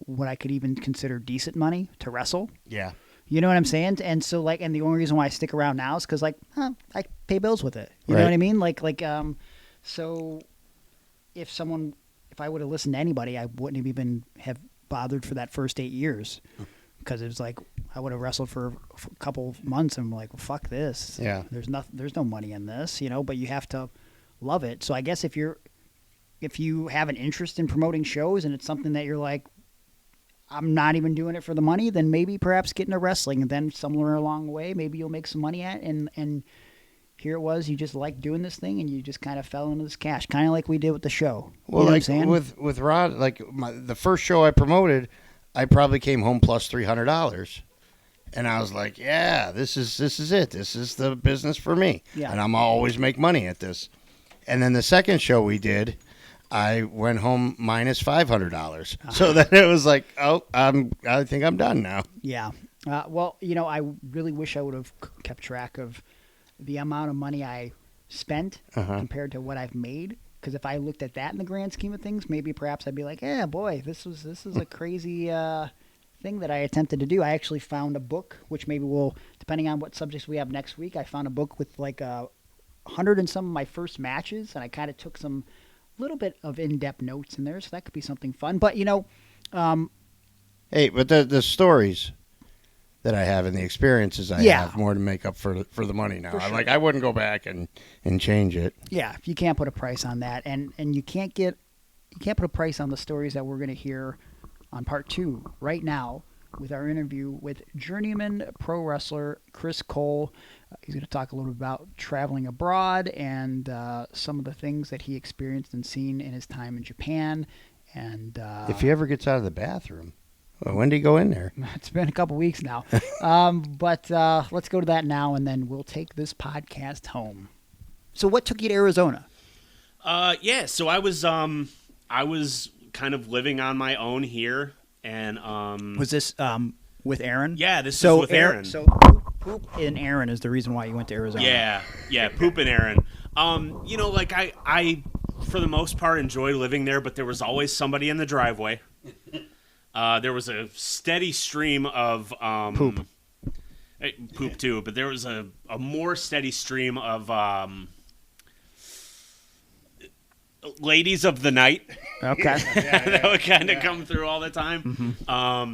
what I could even consider decent money to wrestle. Yeah. You know what I'm saying? And so, and the only reason why I stick around now is because, I pay bills with it. You know what I mean? So if I would have listened to anybody, I wouldn't have even have bothered for that first 8 years because it was like I would have wrestled for a couple months and I'm like, well, fuck this. Yeah. There's no money in this, but you have to love it. So I guess if you have an interest in promoting shows and it's something that you're like, I'm not even doing it for the money, then maybe perhaps get into wrestling, and then somewhere along the way, maybe you'll make some money at it. And here it was, you just liked doing this thing and you just kind of fell into this cash, kind of like we did with the show. Well, what I'm saying? with Rod, like the first show I promoted, I probably came home plus $300. And I was like, yeah, this is it. This is the business for me. Yeah. And I'm always make money at this. And then the second show we did, I went home minus $500. So then it was like, I think I'm done now. Yeah. Well, I really wish I would have kept track of the amount of money I spent compared to what I've made. Because if I looked at that in the grand scheme of things, maybe perhaps I'd be like, yeah, boy, this is a crazy thing that I attempted to do. I actually found a book, which maybe will, depending on what subjects we have next week, I found a book with like 100 and some of my first matches, and I kind of took some little bit of in-depth notes in there, so that could be something fun. But, hey, but the stories that I have and the experiences I have more to make up for the money now. Sure. I wouldn't go back and change it. Yeah, if you can't put a price on that, and you can't put a price on the stories that we're going to hear on part 2 right now with our interview with journeyman pro wrestler Chris Kole. He's going to talk a little bit about traveling abroad and some of the things that he experienced and seen in his time in Japan. And if he ever gets out of the bathroom. Well, when did he go in there? It's been a couple weeks now. But let's go to that now, and then we'll take this podcast home. So what took you to Arizona? So I was kind of living on my own here. And was this with Aaron? Yeah, this is with Aaron. So Poop and Aaron is the reason why you went to Arizona. Yeah, Poop and Aaron. I for the most part enjoyed living there, but there was always somebody in the driveway. There was a steady stream of Poop. Poop too, but there was a more steady stream of ladies of the night. Okay. That would kind of come through all the time. Mm-hmm.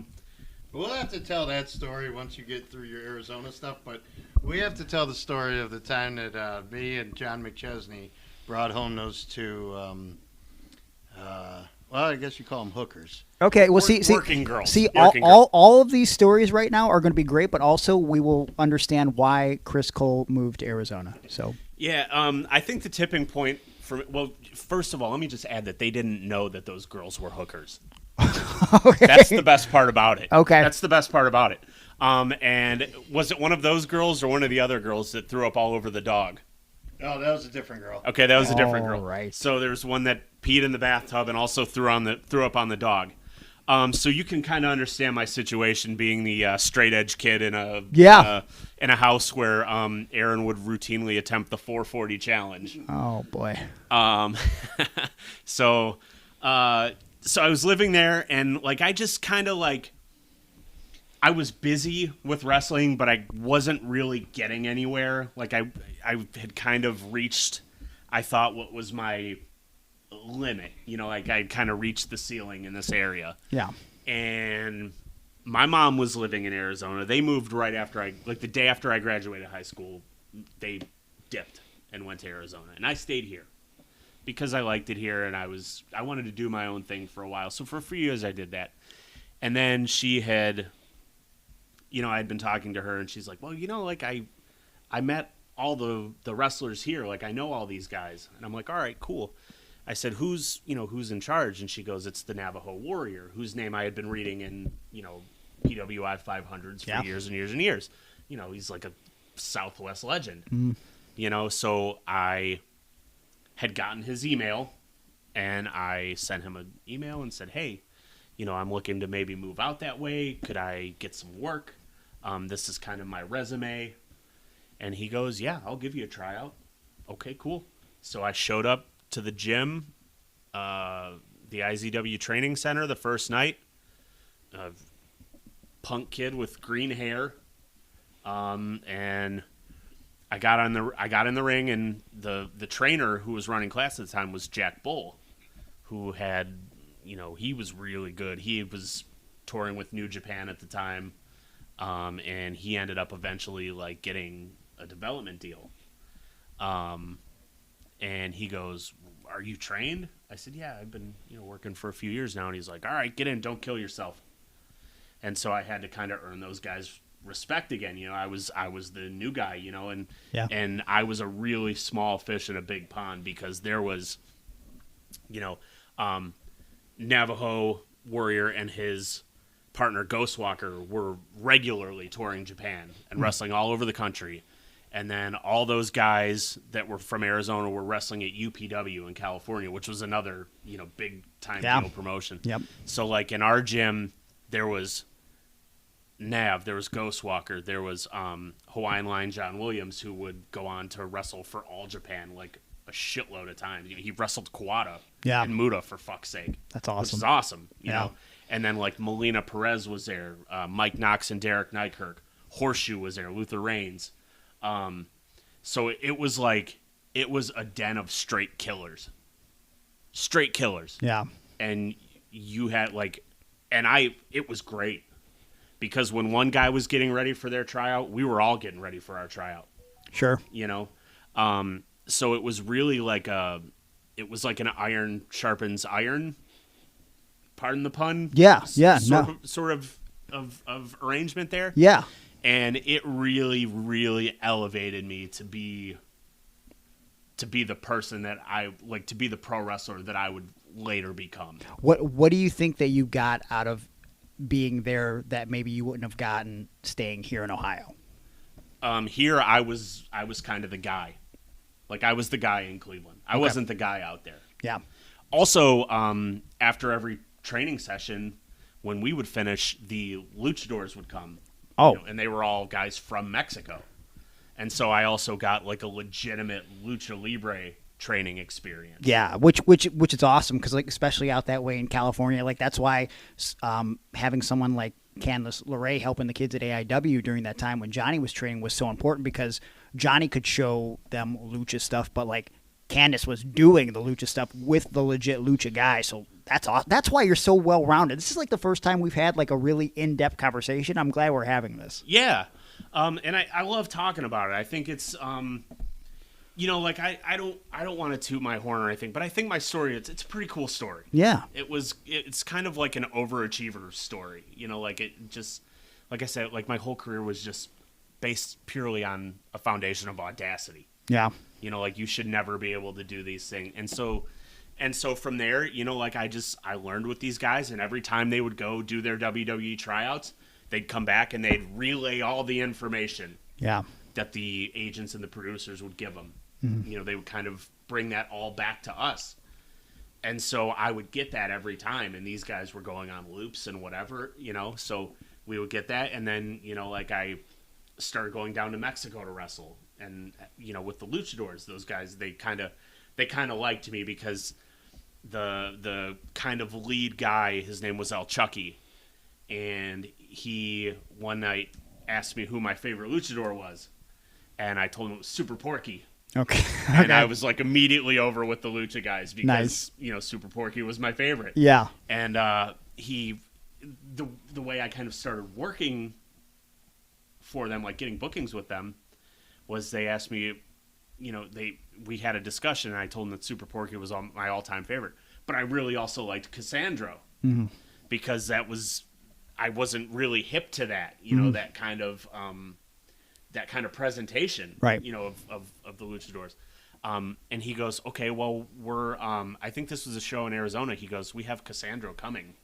We'll have to tell that story once you get through your Arizona stuff, but we have to tell the story of the time that me and John McChesney brought home those two, I guess you call them hookers. Okay, well, working girls. All of these stories right now are going to be great, but also we will understand why Chris Kole moved to Arizona. So yeah, I think the tipping point first of all, let me just add that they didn't know that those girls were hookers. Okay. That's the best part about it. Okay. That's the best part about it. And was it one of those girls or one of the other girls that threw up all over the dog? Oh, that was a different girl. Okay, that was a different girl. Right. So there's one that peed in the bathtub and also threw up on the dog. So you can kind of understand my situation being the straight edge kid in a house where Aaron would routinely attempt the 440 challenge. Oh boy. So I was living there, and I just kind of I was busy with wrestling, but I wasn't really getting anywhere. I had kind of reached, I thought, what was my limit. I kind of reached the ceiling in this area. Yeah. And my mom was living in Arizona. They moved right after the day after I graduated high school, they dipped and went to Arizona. And I stayed here because I liked it here, and I wanted to do my own thing for a while. So for a few years I did that. And then she had, I'd been talking to her, and she's like, well, I met all the wrestlers here. I know all these guys. And I'm like, all right, cool. I said, who's in charge? And she goes, it's the Navajo Warrior, whose name I had been reading in, PWI 500s for years and years and years. He's like a Southwest legend. Mm. So I had gotten his email, and I sent him an email and said, hey, I'm looking to maybe move out that way. Could I get some work? This is kind of my resume. And he goes, yeah, I'll give you a tryout. Okay, cool. So I showed up to the gym, the IZW training center the first night. A punk kid with green hair. And I got in the ring, and the trainer who was running class at the time was Jack Bull, who had he was really good. He was touring with New Japan at the time, and he ended up eventually like getting a development deal. And he goes, "Are you trained?" I said, "Yeah, I've been working for a few years now." And he's like, "All right, get in, don't kill yourself." And so I had to kind of earn those guys' respect again. I was the new guy, and I was a really small fish in a big pond because there was, Navajo Warrior and his partner Ghostwalker were regularly touring Japan and wrestling all over the country. And then all those guys that were from Arizona were wrestling at UPW in California, which was another, big time deal promotion. Yep. So like in our gym, there was Nav, there was Ghostwalker, there was Hawaiian Line John Williams, who would go on to wrestle for All Japan like a shitload of times. He wrestled Kawada and Muda, for fuck's sake. That's awesome. Which is awesome, you know. And then like Melina Perez was there, Mike Knox and Derek Nykirk. Horseshoe was there, Luther Reigns. So it was a den of straight killers. Yeah. And you had it was great because when one guy was getting ready for their tryout, we were all getting ready for our tryout. Sure. So it was really it was like an iron sharpens iron. Pardon the pun. Yeah. Sort of arrangement there. Yeah. And it really, really elevated me to be the person that I like, to be the pro wrestler that I would later become. What do you think that you got out of being there that maybe you wouldn't have gotten staying here in Ohio? Here I was kind of the guy. Like I was the guy in Cleveland. I wasn't the guy out there. Yeah. Also, after every training session, when we would finish, the luchadors would come. Oh. And they were all guys from Mexico. And so I also got like a legitimate lucha libre training experience. Yeah, which is awesome because like especially out that way in California, like that's why having someone like Candice LeRae helping the kids at AIW during that time when Johnny was training was so important because Johnny could show them lucha stuff, but like Candice was doing the lucha stuff with the legit lucha guy. So that's awesome. That's why you're so well rounded. This is like the first time we've had like a really in-depth conversation. I'm glad we're having this. Yeah. And I love talking about it. I think it's like I don't want to toot my horn or anything, but I think my story it's a pretty cool story. Yeah. It's kind of like an overachiever story. Like it just, like I said, like my whole career was just based purely on a foundation of audacity. Yeah. Like you should never be able to do these things. And so from there, like I learned with these guys, and every time they would go do their WWE tryouts, they'd come back and they'd relay all the information that the agents and the producers would give them. Mm-hmm. They would kind of bring that all back to us. And so I would get that every time, and these guys were going on loops and whatever, so we would get that. And then, like I started going down to Mexico to wrestle. And, with the luchadors, those guys, they kind of liked me because the kind of lead guy, his name was El Chucky. And he one night asked me who my favorite luchador was. And I told him it was Super Porky. Okay. And I was like immediately over with the lucha guys because, Super Porky was my favorite. Yeah. And the way I kind of started working for them, like getting bookings with them, was they asked me, we had a discussion, and I told them that Super Porky was my all-time favorite. But I really also liked Cassandro because I wasn't really hip to that, that kind of presentation, right? Of the luchadors. And he goes, okay, well, we're I think this was a show in Arizona. He goes, we have Cassandro coming,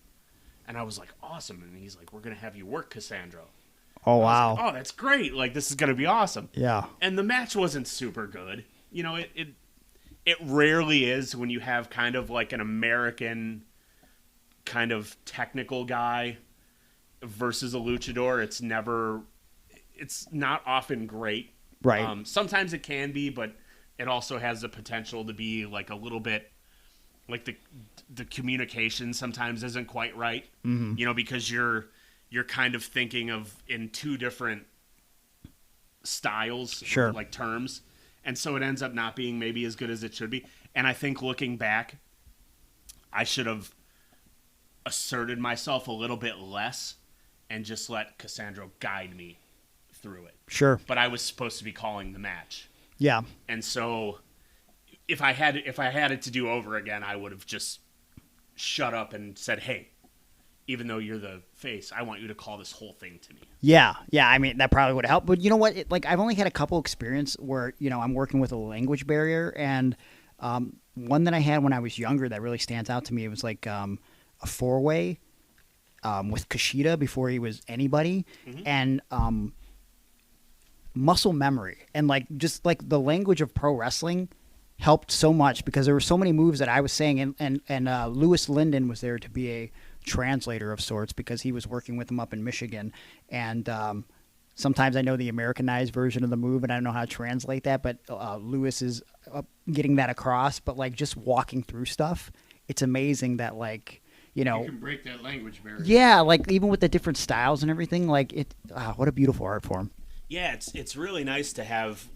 and I was like, awesome. And he's like, we're gonna have you work Cassandro. Oh, wow. Like, oh, that's great. Like, this is going to be awesome. Yeah. And the match wasn't super good. It rarely is when you have kind of like an American kind of technical guy versus a luchador. It's not often great. Right. Sometimes it can be, but it also has the potential to be like a little bit like the communication sometimes isn't quite right. Mm-hmm. Because you're kind of thinking of in two different styles, sure, like terms. And so it ends up not being maybe as good as it should be. And I think looking back, I should have asserted myself a little bit less and just let Cassandro guide me through it. Sure. But I was supposed to be calling the match. Yeah. And so if I had it to do over again, I would have just shut up and said, "Hey, even though you're the face, I want you to call this whole thing to me." Yeah. I mean, that probably would have helped. But you know what? I've only had a couple experience where, I'm working with a language barrier. And one that I had when I was younger that really stands out to me, it was like a 4-way with Kushida before he was anybody. Mm-hmm. And muscle memory. And just the language of pro wrestling helped so much because there were so many moves that I was saying. And Lewis Linden was there to be a translator of sorts because he was working with him up in Michigan, and sometimes I know the Americanized version of the move and I don't know how to translate that, but Lewis is getting that across. But just walking through stuff, it's amazing that you can break that language barrier. Yeah, even with the different styles and everything, what a beautiful art form. Yeah, it's really nice to have,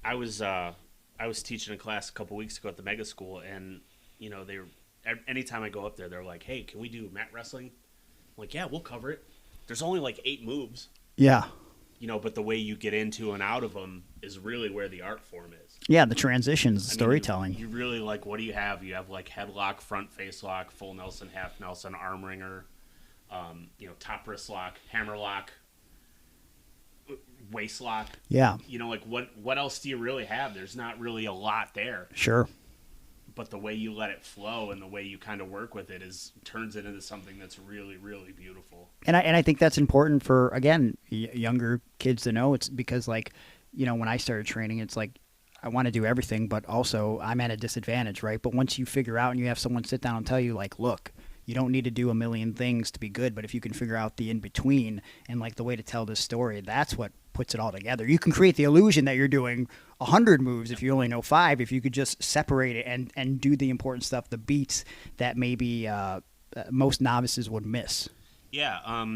I was teaching a class a couple weeks ago at the Mega School, and they were, anytime I go up there, they're like, "Hey, can we do mat wrestling?" I'm like, "Yeah, we'll cover it." There's only 8 moves. Yeah. But the way you get into and out of them is really where the art form is. Yeah, the transitions, the storytelling. You really what do you have? You have headlock, front face lock, full Nelson, half Nelson, arm wringer, top wrist lock, hammer lock, waist lock. Yeah. What else do you really have? There's not really a lot there. Sure. But the way you let it flow and the way you kind of work with it turns it into something that's really, really beautiful. And I think that's important for, again, younger kids to know. It's because, when I started training, it's I want to do everything, but also I'm at a disadvantage, right? But once you figure out and you have someone sit down and tell you, look, you don't need to do a million things to be good, but if you can figure out the in-between and, the way to tell this story, that's what puts it all together. You can create the illusion that you're doing 100 moves if you only know 5, if you could just separate it and do the important stuff, the beats that maybe most novices would miss. Yeah,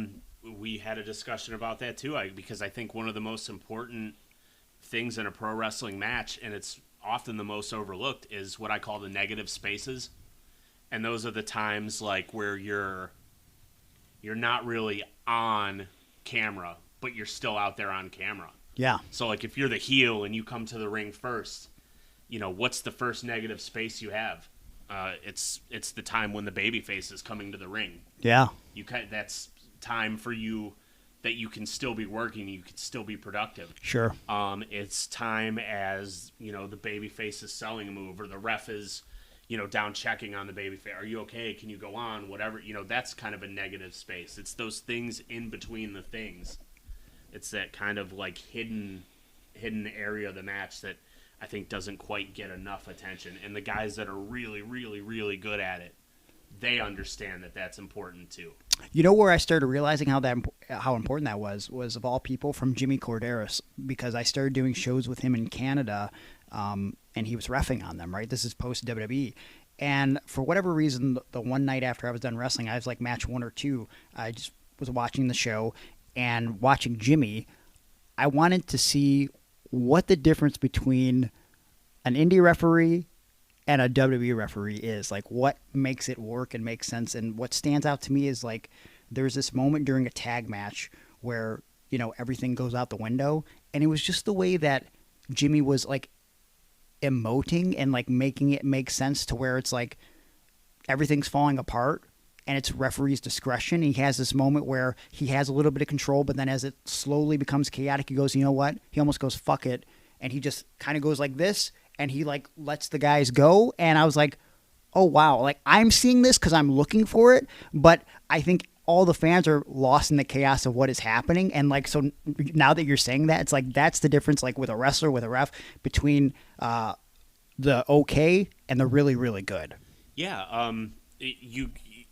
we had a discussion about that too, because I think one of the most important things in a pro wrestling match, and it's often the most overlooked, is what I call the negative spaces. And those are the times where you're not really on camera, but you're still out there on camera. Yeah. So if you're the heel and you come to the ring first, what's the first negative space you have? It's the time when the babyface is coming to the ring. Yeah. That's time for you that you can still be working, you can still be productive. Sure. It's time as the babyface is selling a move, or the ref is down checking on the babyface. Are you okay? Can you go on? Whatever. That's kind of a negative space. It's those things in between the things. It's that kind of hidden area of the match that I think doesn't quite get enough attention. And the guys that are really, really, really good at it, they understand that that's important too. Where I started realizing how important that was of all people, from Jimmy Corderas, because I started doing shows with him in Canada, and he was reffing on them, right? This is post WWE. And for whatever reason, the one night after I was done wrestling, I was match 1 or 2, I just was watching the show and watching Jimmy. I wanted to see what the difference between an indie referee and a WWE referee is. What makes it work and make sense. And what stands out to me is there's this moment during a tag match where, everything goes out the window. And it was just the way that Jimmy was emoting and making it make sense to where it's everything's falling apart and it's referee's discretion. He has this moment where he has a little bit of control, but then as it slowly becomes chaotic, he goes, you know what? He almost goes, fuck it. And he just kind of goes like this, and he lets the guys go. And I was like, oh, wow. I'm seeing this because I'm looking for it, but I think all the fans are lost in the chaos of what is happening. And so now that you're saying that, it's that's the difference, with a wrestler, with a ref, between the okay and the really, really good. Yeah.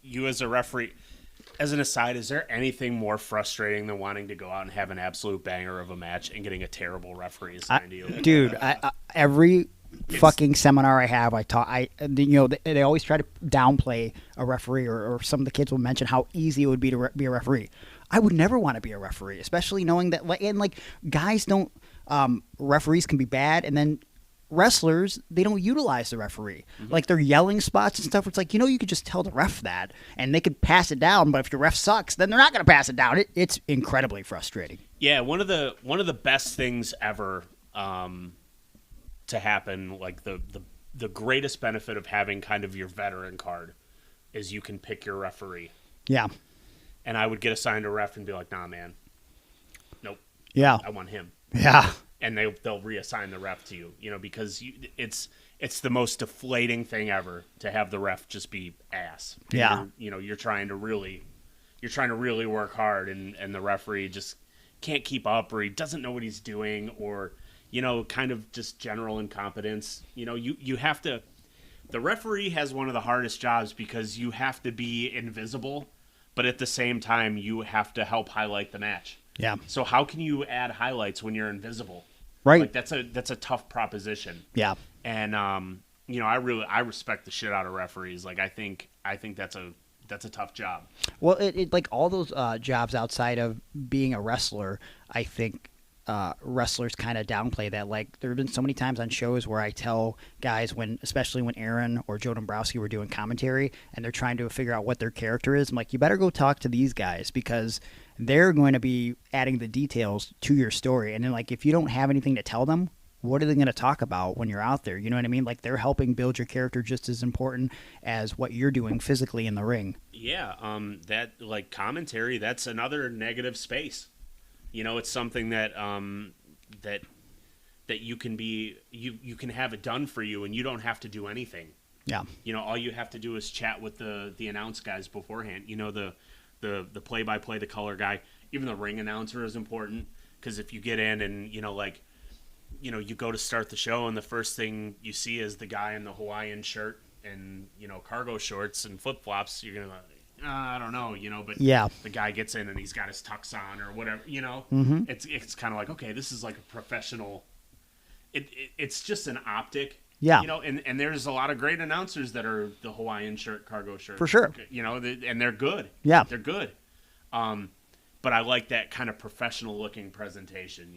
You as a referee, as an aside, is there anything more frustrating than wanting to go out and have an absolute banger of a match and getting a terrible referee assigned to you? Dude, every fucking seminar I have, they always try to downplay a referee, or some of the kids will mention how easy it would be to be a referee. I would never want to be a referee, especially knowing that, guys don't, referees can be bad, and then wrestlers, they don't utilize the referee. Like they're yelling spots and stuff. It's like, you could just tell the ref that and they could pass it down. But if your ref sucks, then they're not going to pass it down. It's incredibly frustrating. Yeah, one of the best things ever to happen, like the greatest benefit of having kind of your veteran card is you can pick your referee. Yeah. And I would get assigned a ref and be like, nah, man. Nope. Yeah. I want him. Yeah. And they'll reassign the ref to you, because it's the most deflating thing ever to have the ref just be ass. And you're trying to really work hard and the referee just can't keep up, or he doesn't know what he's doing, or kind of just general incompetence. You have to. The referee has one of the hardest jobs because you have to be invisible, but at the same time you have to help highlight the match. Yeah. So how can you add highlights when you're invisible? Right. Like that's a tough proposition. Yeah. And I respect the shit out of referees. Like I think that's a tough job. Well, it like all those jobs outside of being a wrestler, I think wrestlers kind of downplay that. Like there have been so many times on shows where I tell guys especially when Aaron or Joe Dombrowski were doing commentary and they're trying to figure out what their character is. I'm like, you better go talk to these guys because they're going to be adding the details to your story. And then like, if you don't have anything to tell them, what are they going to talk about when you're out there? You know what I mean? Like they're helping build your character just as important as what you're doing physically in the ring. Yeah. That like commentary, that's another negative space. It's something that that you can be you can have it done for you and you don't have to do anything. Yeah. All you have to do is chat with the announce guys beforehand. The play-by-play, the color guy, even the ring announcer is important because if you get in and you go to start the show and the first thing you see is the guy in the Hawaiian shirt and cargo shorts and flip-flops, you're gonna I don't know, but yeah, the guy gets in and he's got his tux on or whatever, Mm-hmm. It's kind of like, okay, this is like a professional. It's just an optic. Yeah. And there's a lot of great announcers that are the Hawaiian shirt, cargo shirt. For sure. And they're good. Yeah. They're good. But I like that kind of professional looking presentation.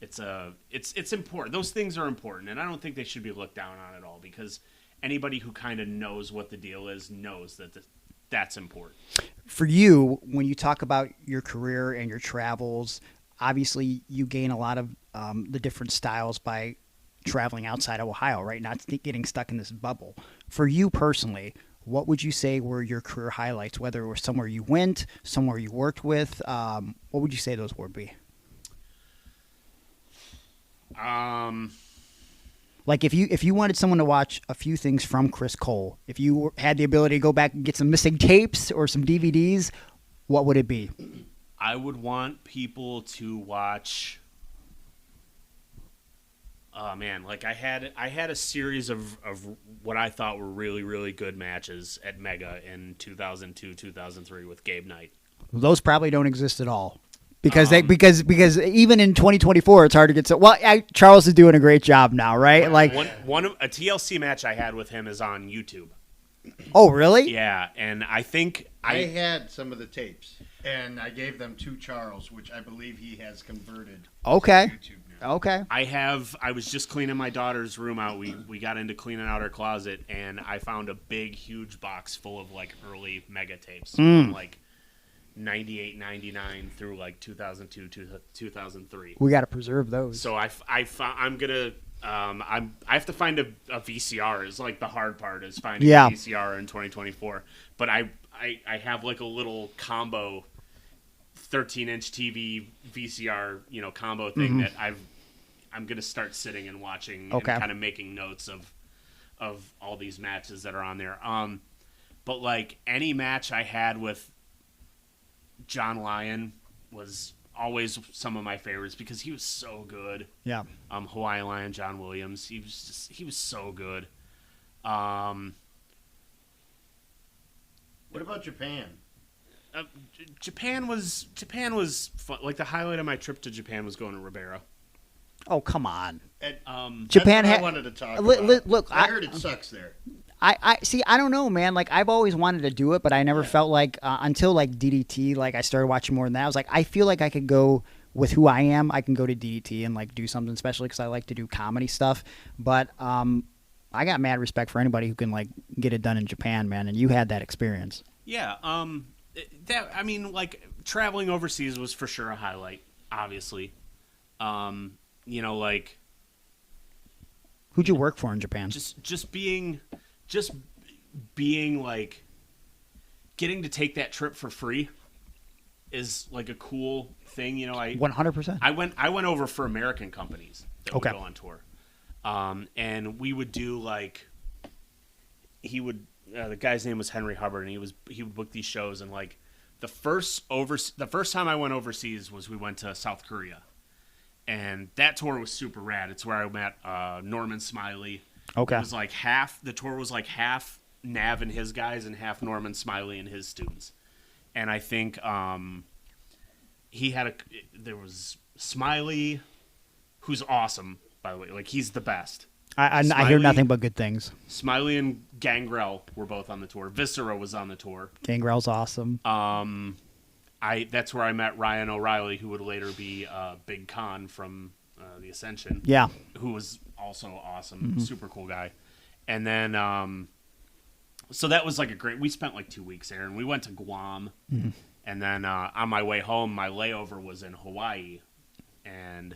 It's important. Those things are important. And I don't think they should be looked down on at all because anybody who kind of knows what the deal is knows that that's important. For you, when you talk about your career and your travels, obviously you gain a lot of the different styles by traveling outside of Ohio, right? Not getting stuck in this bubble. For you personally, what would you say were your career highlights, whether it was somewhere you went, somewhere you worked with? What would you say those would be? Like if you wanted someone to watch a few things from Chris Kole, if you had the ability to go back and get some missing tapes or some DVDs, what would it be? I would want people to watch. Oh man, like I had a series of what I thought were really, really good matches at Mega in 2002, 2003 with Gabe Knight. Those probably don't exist at all. Because because even in 2024 it's hard to get so well. Charles is doing a great job now, right? Like a TLC match I had with him is on YouTube. Oh, really? Yeah, and I think I had some of the tapes, and I gave them to Charles, which I believe he has converted. Okay. To YouTube now. Okay. I was just cleaning my daughter's room out. We got into cleaning out her closet, and I found a big, huge box full of like early Mega tapes, from, like 98, 99 through like 2002 to 2003. We got to preserve those. So I have to find a VCR is like the hard part is finding a VCR in 2024. But I have like a little combo 13-inch TV VCR, combo thing that I'm going to start sitting and watching and kind of making notes of all these matches that are on there. But like any match I had with John Lyon was always some of my favorites because he was so good. Yeah. Hawaii Lion, John Williams. He was so good. What about Japan? Japan was fun. Like the highlight of my trip to Japan was going to Ribeiro. Oh, come on. Japan I wanted to talk about. Look, I heard it sucks there. I see. I don't know, man. Like I've always wanted to do it, but I never felt like until like DDT. Like I started watching more than that. I was like, I feel like I could go with who I am, I can go to DDT and like do something, especially because I like to do comedy stuff. But I got mad respect for anybody who can like get it done in Japan, man. And you had that experience. Yeah. I mean, like traveling overseas was for sure a highlight. Obviously, like. Who'd you work for in Japan? Just being like getting to take that trip for free is like a cool thing. 100%. I went over for American companies that would go on tour, and we would do like the guy's name was Henry Hubbard, and he would book these shows, and like the first time I went overseas was we went to South Korea. And that tour was super rad. It's where I met Norman Smiley. Okay. It was like the tour was like half Nav and his guys and half Norman Smiley and his students. And I think there was Smiley, who's awesome, by the way. Like, he's the best. I hear nothing but good things. Smiley and Gangrel were both on the tour. Viscera was on the tour. Gangrel's awesome. That's where I met Ryan O'Reilly, who would later be Big Con from the Ascension. Yeah. Who was also awesome, super cool guy. And then, so that was like we spent like 2 weeks there, and we went to Guam. Mm-hmm. And then on my way home, my layover was in Hawaii, and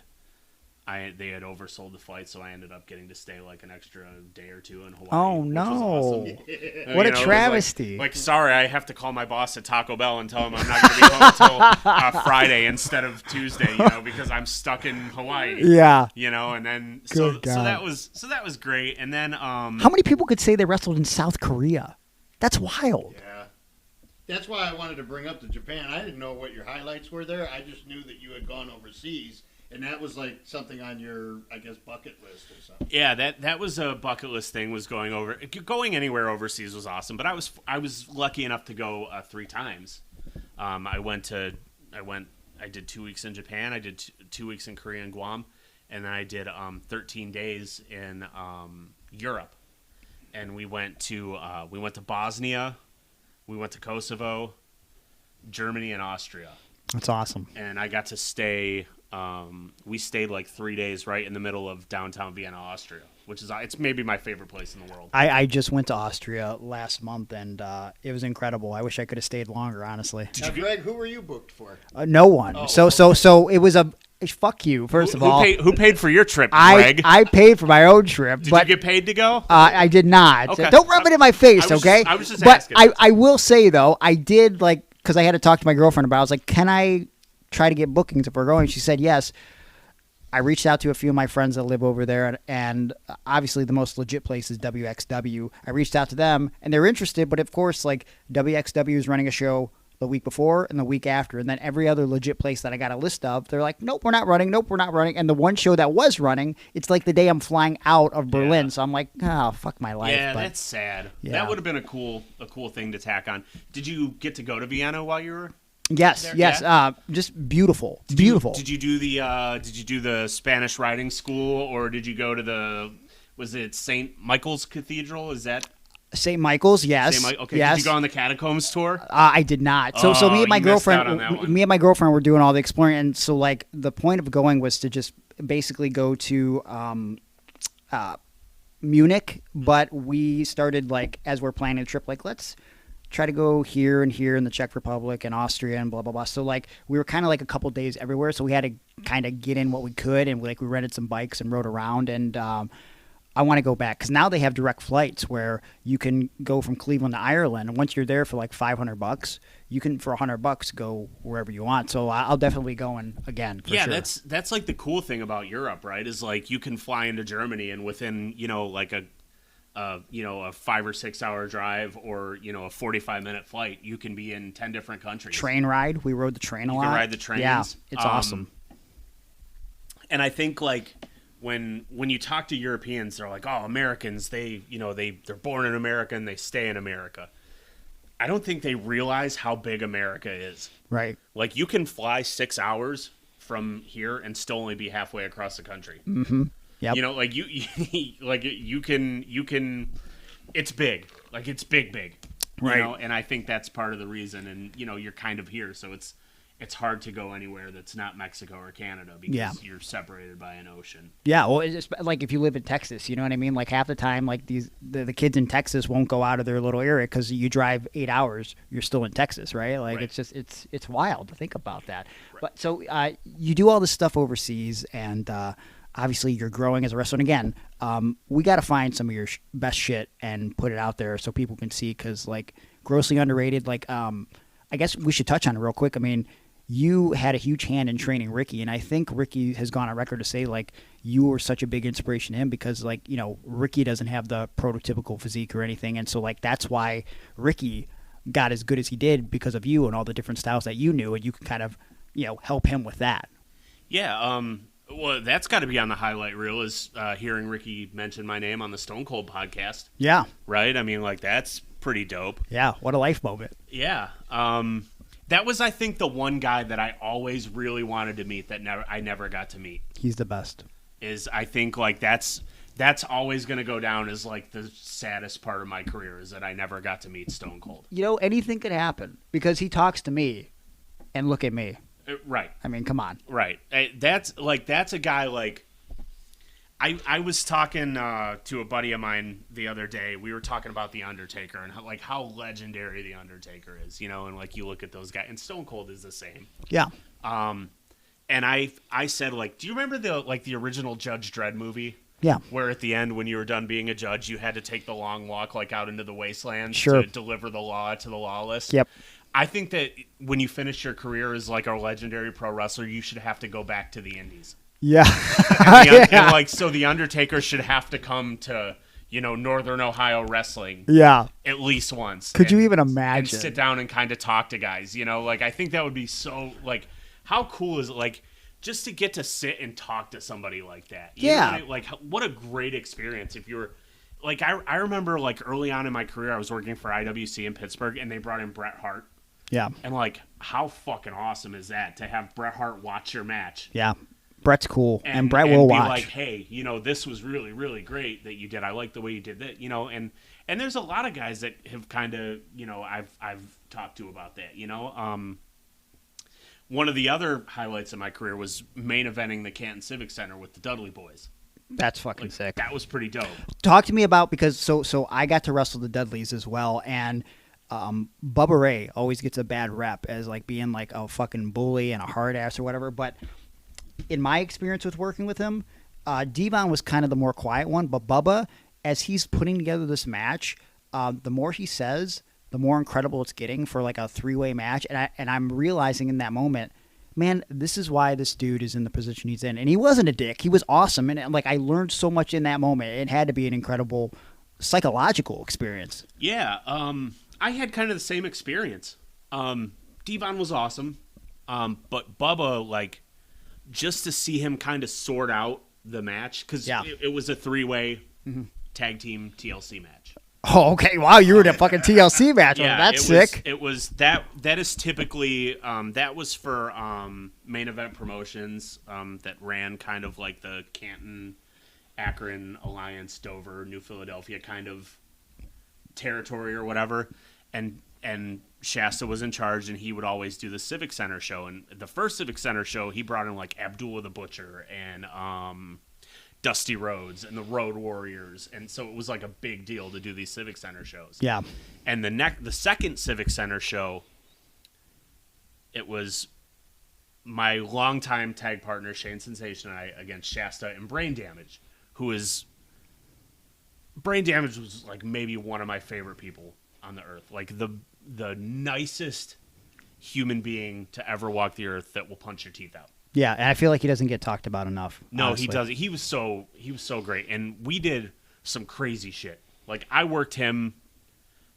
they had oversold the flight, so I ended up getting to stay like an extra day or two in Hawaii. Oh no! Which was awesome. What a travesty! Like, sorry, I have to call my boss at Taco Bell and tell him I'm not going to be home until Friday instead of Tuesday, because I'm stuck in Hawaii. Yeah. And then so that was great. And then how many people could say they wrestled in South Korea? That's wild. Yeah. That's why I wanted to bring up the Japan. I didn't know what your highlights were there. I just knew that you had gone overseas. And that was like something on your, I guess, bucket list or something. Yeah, that was a bucket list thing. Was going anywhere overseas was awesome. But I was lucky enough to go 3 times. I did 2 weeks in Japan. I did 2 weeks in Korea and Guam, and then I did 13 days in Europe. And we went to Bosnia, we went to Kosovo, Germany, and Austria. That's awesome. And I got to stay. We stayed like 3 days right in the middle of downtown Vienna, Austria, which is it's maybe my favorite place in the world. I just went to Austria last month, and it was incredible. I wish I could have stayed longer, honestly. Now, Greg, who were you booked for? No one. Oh, so it was a fuck you. First of all, who paid for your trip, Greg? I paid for my own trip. Did but you get paid to go? I did not. Okay. Don't rub it in my face, okay? I was just but asking. I will say though, I did because I had to talk to my girlfriend about it. I was like, can I try to get bookings if we're going? She said yes. I reached out to a few of my friends that live over there, and obviously the most legit place is WXW. I reached out to them, and they're interested, but of course, like, WXW is running a show the week before and the week after, and then every other legit place that I got a list of, they're like, nope, we're not running, and the one show that was running, it's like the day I'm flying out of Berlin, so I'm like, oh, fuck my life. Yeah, but, that's sad. Yeah. That would have been a cool thing to tack on. Did you get to go to Vienna while you were Yes, there? yes. Yeah? Just beautiful. Beautiful. Did you do the Spanish riding school, or did you go to was it St. Michael's Cathedral? Is that St. Michael's? Yes. Okay. Yes. Did you go on the catacombs tour? I did not. So me and my you missed out girlfriend, on that one. me and my girlfriend were doing all the exploring, and so like the point of going was to just basically go to Munich, but we started like as we're planning the trip, like let's try to go here and here in the Czech Republic and Austria and blah blah blah. So like we were kind of like a couple days everywhere, so we had to kind of get in what we could, and we rented some bikes and rode around. And I want to go back because now they have direct flights where you can go from Cleveland to Ireland, and once you're there for like $500, you can for $100 go wherever you want. So I'll definitely be going again. For sure. That's like the cool thing about Europe, right? Is like you can fly into Germany and within like a 5 or 6 hour drive or, a 45-minute flight, you can be in 10 different countries. Train ride. We rode the train a lot. You can ride the trains. Yeah, it's awesome. And I think like when you talk to Europeans, they're like, oh, Americans, they're born in America and they stay in America. I don't think they realize how big America is. Right. Like you can fly 6 hours from here and still only be halfway across the country. Mm-hmm. Yep. Like you can it's big. Like it's big. Right. And I think that's part of the reason, and you're kind of here, so it's hard to go anywhere that's not Mexico or Canada because you're separated by an ocean. Yeah, well, it's just, like if you live in Texas, you know what I mean? Like half the time, like the kids in Texas won't go out of their little area because you drive 8 hours, you're still in Texas, right? Like it's just it's wild to think about that. Right. But so you do all this stuff overseas, and obviously you're growing as a wrestler. And again, we got to find some of your best shit and put it out there so people can see, because like grossly underrated. Like I guess we should touch on it real quick. I mean, you had a huge hand in training Ricky, and I think Ricky has gone on record to say, like, you were such a big inspiration to him because, like, you know, Ricky doesn't have the prototypical physique or anything, and so, like, that's why Ricky got as good as he did because of you and all the different styles that you knew, and you could kind of, you know, help him with that. Yeah, well, that's got to be on the highlight reel is hearing Ricky mention my name on the Stone Cold podcast. Yeah. Right? I mean, like, that's pretty dope. Yeah, what a life moment. Yeah. That was, I think, the one guy that I always really wanted to meet that I never got to meet. He's the best. I think, like, that's always going to go down as, like, the saddest part of my career is that I never got to meet Stone Cold. You know, anything could happen because he talks to me and look at me. Right. I mean, come on. Right. That's a guy, like, I was talking to a buddy of mine the other day. We were talking about The Undertaker and how legendary The Undertaker is, you know, and like you look at those guys, and Stone Cold is the same. Yeah. And I said, like, do you remember the original Judge Dredd movie? Yeah. Where at the end, when you were done being a judge, you had to take the long walk, like, out into the wasteland to deliver the law to the lawless. Yep. I think that when you finish your career as like a legendary pro wrestler, you should have to go back to the Indies. Yeah. And like, so the Undertaker should have to come to, you know, Northern Ohio wrestling. Yeah. At least once. Could you even imagine? And sit down and kind of talk to guys, you know, like, I think that would be so, like, how cool is it, like, just to get to sit and talk to somebody like that? You know what I mean? Like, what a great experience if you were, like, I remember, like, early on in my career, I was working for IWC in Pittsburgh, and they brought in Bret Hart. Yeah. And, like, how fucking awesome is that to have Bret Hart watch your match? Yeah. Brett's cool, and Bret will watch. Like, hey, you know, this was really, really great that you did. I like the way you did that, you know. And there's a lot of guys that have kind of, you know, I've talked to about that, you know. One of the other highlights of my career was main eventing the Canton Civic Center with the Dudley Boyz. That's fucking sick. That was pretty dope. Talk to me about, because so I got to wrestle the Dudleys as well, and Bubba Ray always gets a bad rep as like being like a fucking bully and a hard ass or whatever, but in my experience with working with him, Devon was kind of the more quiet one, but Bubba, as he's putting together this match, the more he says, the more incredible it's getting for like a three-way match, and I'm realizing in that moment, man, this is why this dude is in the position he's in. And he wasn't a dick. He was awesome, and like I learned so much in that moment. It had to be an incredible psychological experience. Yeah, I had kind of the same experience. Devon was awesome, but Bubba, like, just to see him kind of sort out the match, because it was a three-way tag team TLC match. Oh, okay. Wow, you were in a fucking TLC match. Yeah, that's sick. It was that is typically that was for Main Event Promotions that ran kind of like the Canton, Akron, Alliance, Dover, New Philadelphia kind of territory or whatever, and Shasta was in charge, and he would always do the Civic Center show. And the first Civic Center show, he brought in like Abdullah the Butcher and Dusty Rhodes and the Road Warriors, and so it was like a big deal to do these Civic Center shows. Yeah. And the second Civic Center show, it was my longtime tag partner Shane Sensation and I against Shasta and Brain Damage, Brain Damage was like maybe one of my favorite people on the earth, like the nicest human being to ever walk the earth that will punch your teeth out. Yeah, and I feel like he doesn't get talked about enough. No, honestly. He doesn't. He was so great, and we did some crazy shit. Like, I worked him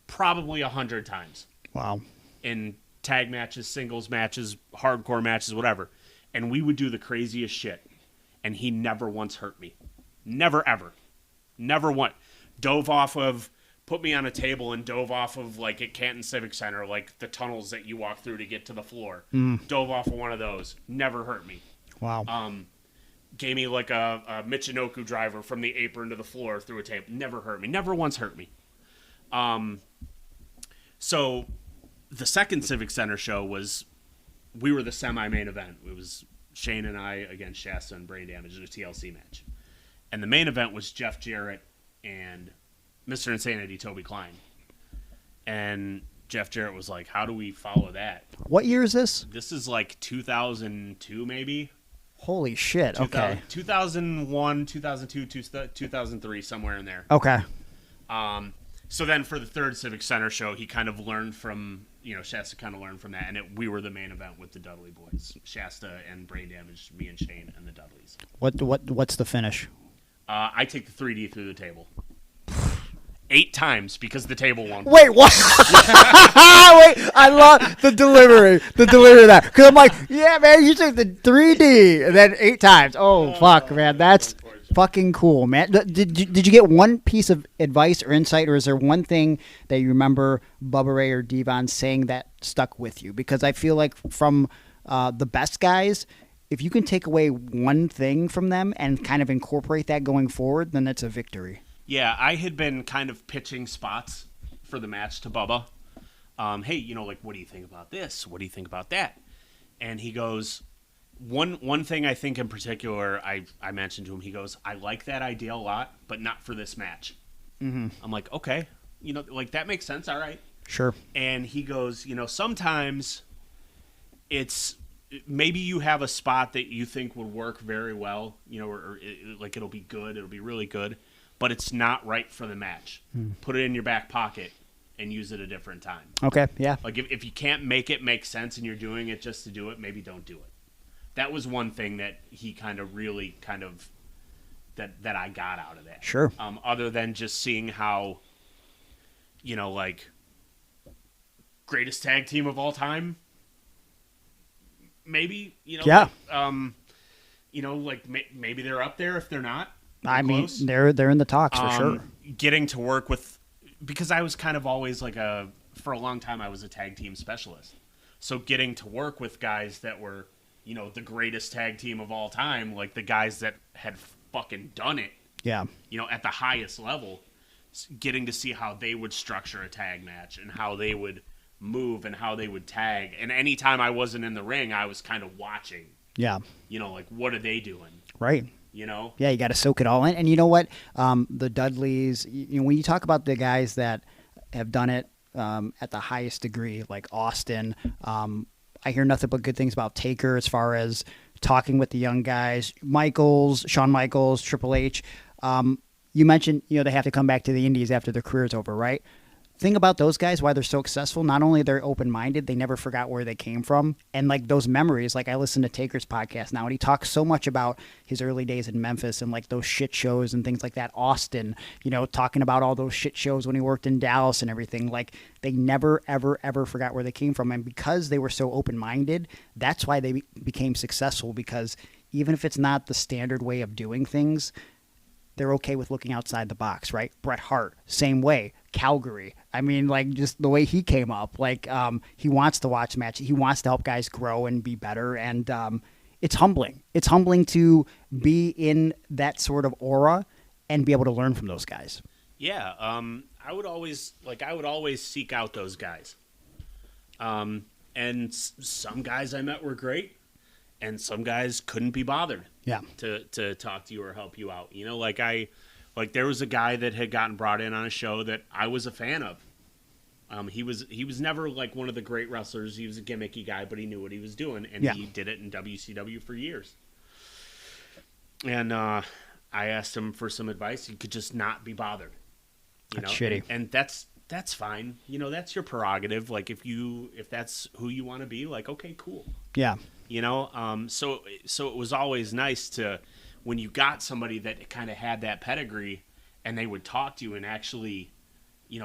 probably 100 times. Wow. In tag matches, singles matches, hardcore matches, whatever. And we would do the craziest shit, and he never once hurt me. Never, ever. Never once. Put me on a table and dove off of, like, at Canton Civic Center, like the tunnels that you walk through to get to the floor. Dove off of one of those. Never hurt me. Wow. Gave me, like, a Michinoku driver from the apron to the floor through a table. Never hurt me. Never once hurt me. So the second Civic Center show was we were the semi-main event. It was Shane and I against Shasta and Brain Damage in a TLC match. And the main event was Jeff Jarrett and Mr. Insanity, Toby Klein. And Jeff Jarrett was like, how do we follow that? What year is this? This is like 2002, maybe. Holy shit, okay. 2001, 2002, 2003, somewhere in there. Okay. So then for the third Civic Center show, he kind of learned from, Shasta kind of learned from that, and we were the main event with the Dudley Boyz. Shasta and Brain Damage, me and Shane and the Dudleys. What's the finish? I take the 3D through the table. 8 times because the table won't. Wait, what? Wait, I love the delivery of that. Because I'm like, yeah, man, you took the 3D and then 8 times. Oh, fuck, man, that's fucking cool, man. Did you get one piece of advice or insight, or is there one thing that you remember Bubba Ray or Devon saying that stuck with you? Because I feel like from the best guys, if you can take away one thing from them and kind of incorporate that going forward, then it's a victory. Yeah, I had been kind of pitching spots for the match to Bubba. Hey, what do you think about this? What do you think about that? And he goes, one thing I think in particular I mentioned to him, he goes, I like that idea a lot, but not for this match. Mm-hmm. I'm like, okay, that makes sense. All right. Sure. And he goes, sometimes it's maybe you have a spot that you think would work very well, or it'll be good. It'll be really good. But it's not right for the match. Put it in your back pocket and use it a different time. Okay, yeah. Like if you can't make it make sense and you're doing it just to do it, maybe don't do it. That was one thing that he kind of really that I got out of that. Sure. Other than just seeing how, greatest tag team of all time. Maybe, Yeah. Maybe they're up there if they're not. I mean, they're in the talks for sure. Getting to work with, because I was kind of always for a long time I was a tag team specialist. So getting to work with guys that were, the greatest tag team of all time, like the guys that had fucking done it. Yeah. At the highest level, getting to see how they would structure a tag match and how they would move and how they would tag. And anytime I wasn't in the ring, I was kind of watching. Yeah. What are they doing? Right. Yeah, you got to soak it all in. And you know what? The Dudleys, when you talk about the guys that have done it at the highest degree, like Austin, I hear nothing but good things about Taker as far as talking with the young guys. Shawn Michaels, Triple H. You mentioned, they have to come back to the Indies after their career's over, right? Thing about those guys, why they're so successful, not only they're open-minded, they never forgot where they came from. And those memories, I listen to Taker's podcast now, and he talks so much about his early days in Memphis and those shit shows and things like that. Austin, talking about all those shit shows when he worked in Dallas and everything. They never, ever, ever forgot where they came from. And because they were so open-minded, that's why they became successful, because even if it's not the standard way of doing things, they're okay with looking outside the box, right? Bret Hart, same way. Calgary. I mean, just the way he came up. He wants to watch matches. He wants to help guys grow and be better. And it's humbling. It's humbling to be in that sort of aura and be able to learn from those guys. Yeah. I would always seek out those guys. And some guys I met were great, and some guys couldn't be bothered. Yeah. To talk to you or help you out. There was a guy that had gotten brought in on a show that I was a fan of. He was never one of the great wrestlers. He was a gimmicky guy, but he knew what he was doing, and he did it in WCW for years. And I asked him for some advice. He could just not be bothered. That's shitty. And that's fine. That's your prerogative. If that's who you want to be, okay, cool. Yeah. So it was always nice to, when you got somebody that kind of had that pedigree and they would talk to you and actually,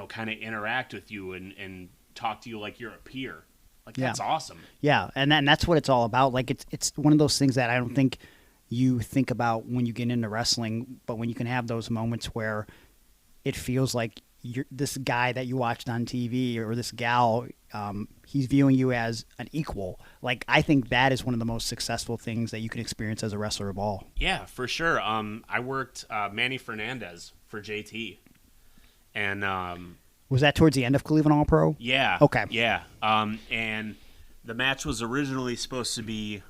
kind of interact with you and talk to you like you're a peer. That's awesome. Yeah. And that's what it's all about. It's one of those things that I don't think you think about when you get into wrestling, but when you can have those moments where it feels like this guy that you watched on TV or this gal, he's viewing you as an equal. I think that is one of the most successful things that you can experience as a wrestler of all. Yeah, for sure. I worked Manny Fernandez for JT. And was that towards the end of Cleveland All Pro? Yeah. Okay. Yeah. And the match was originally supposed to be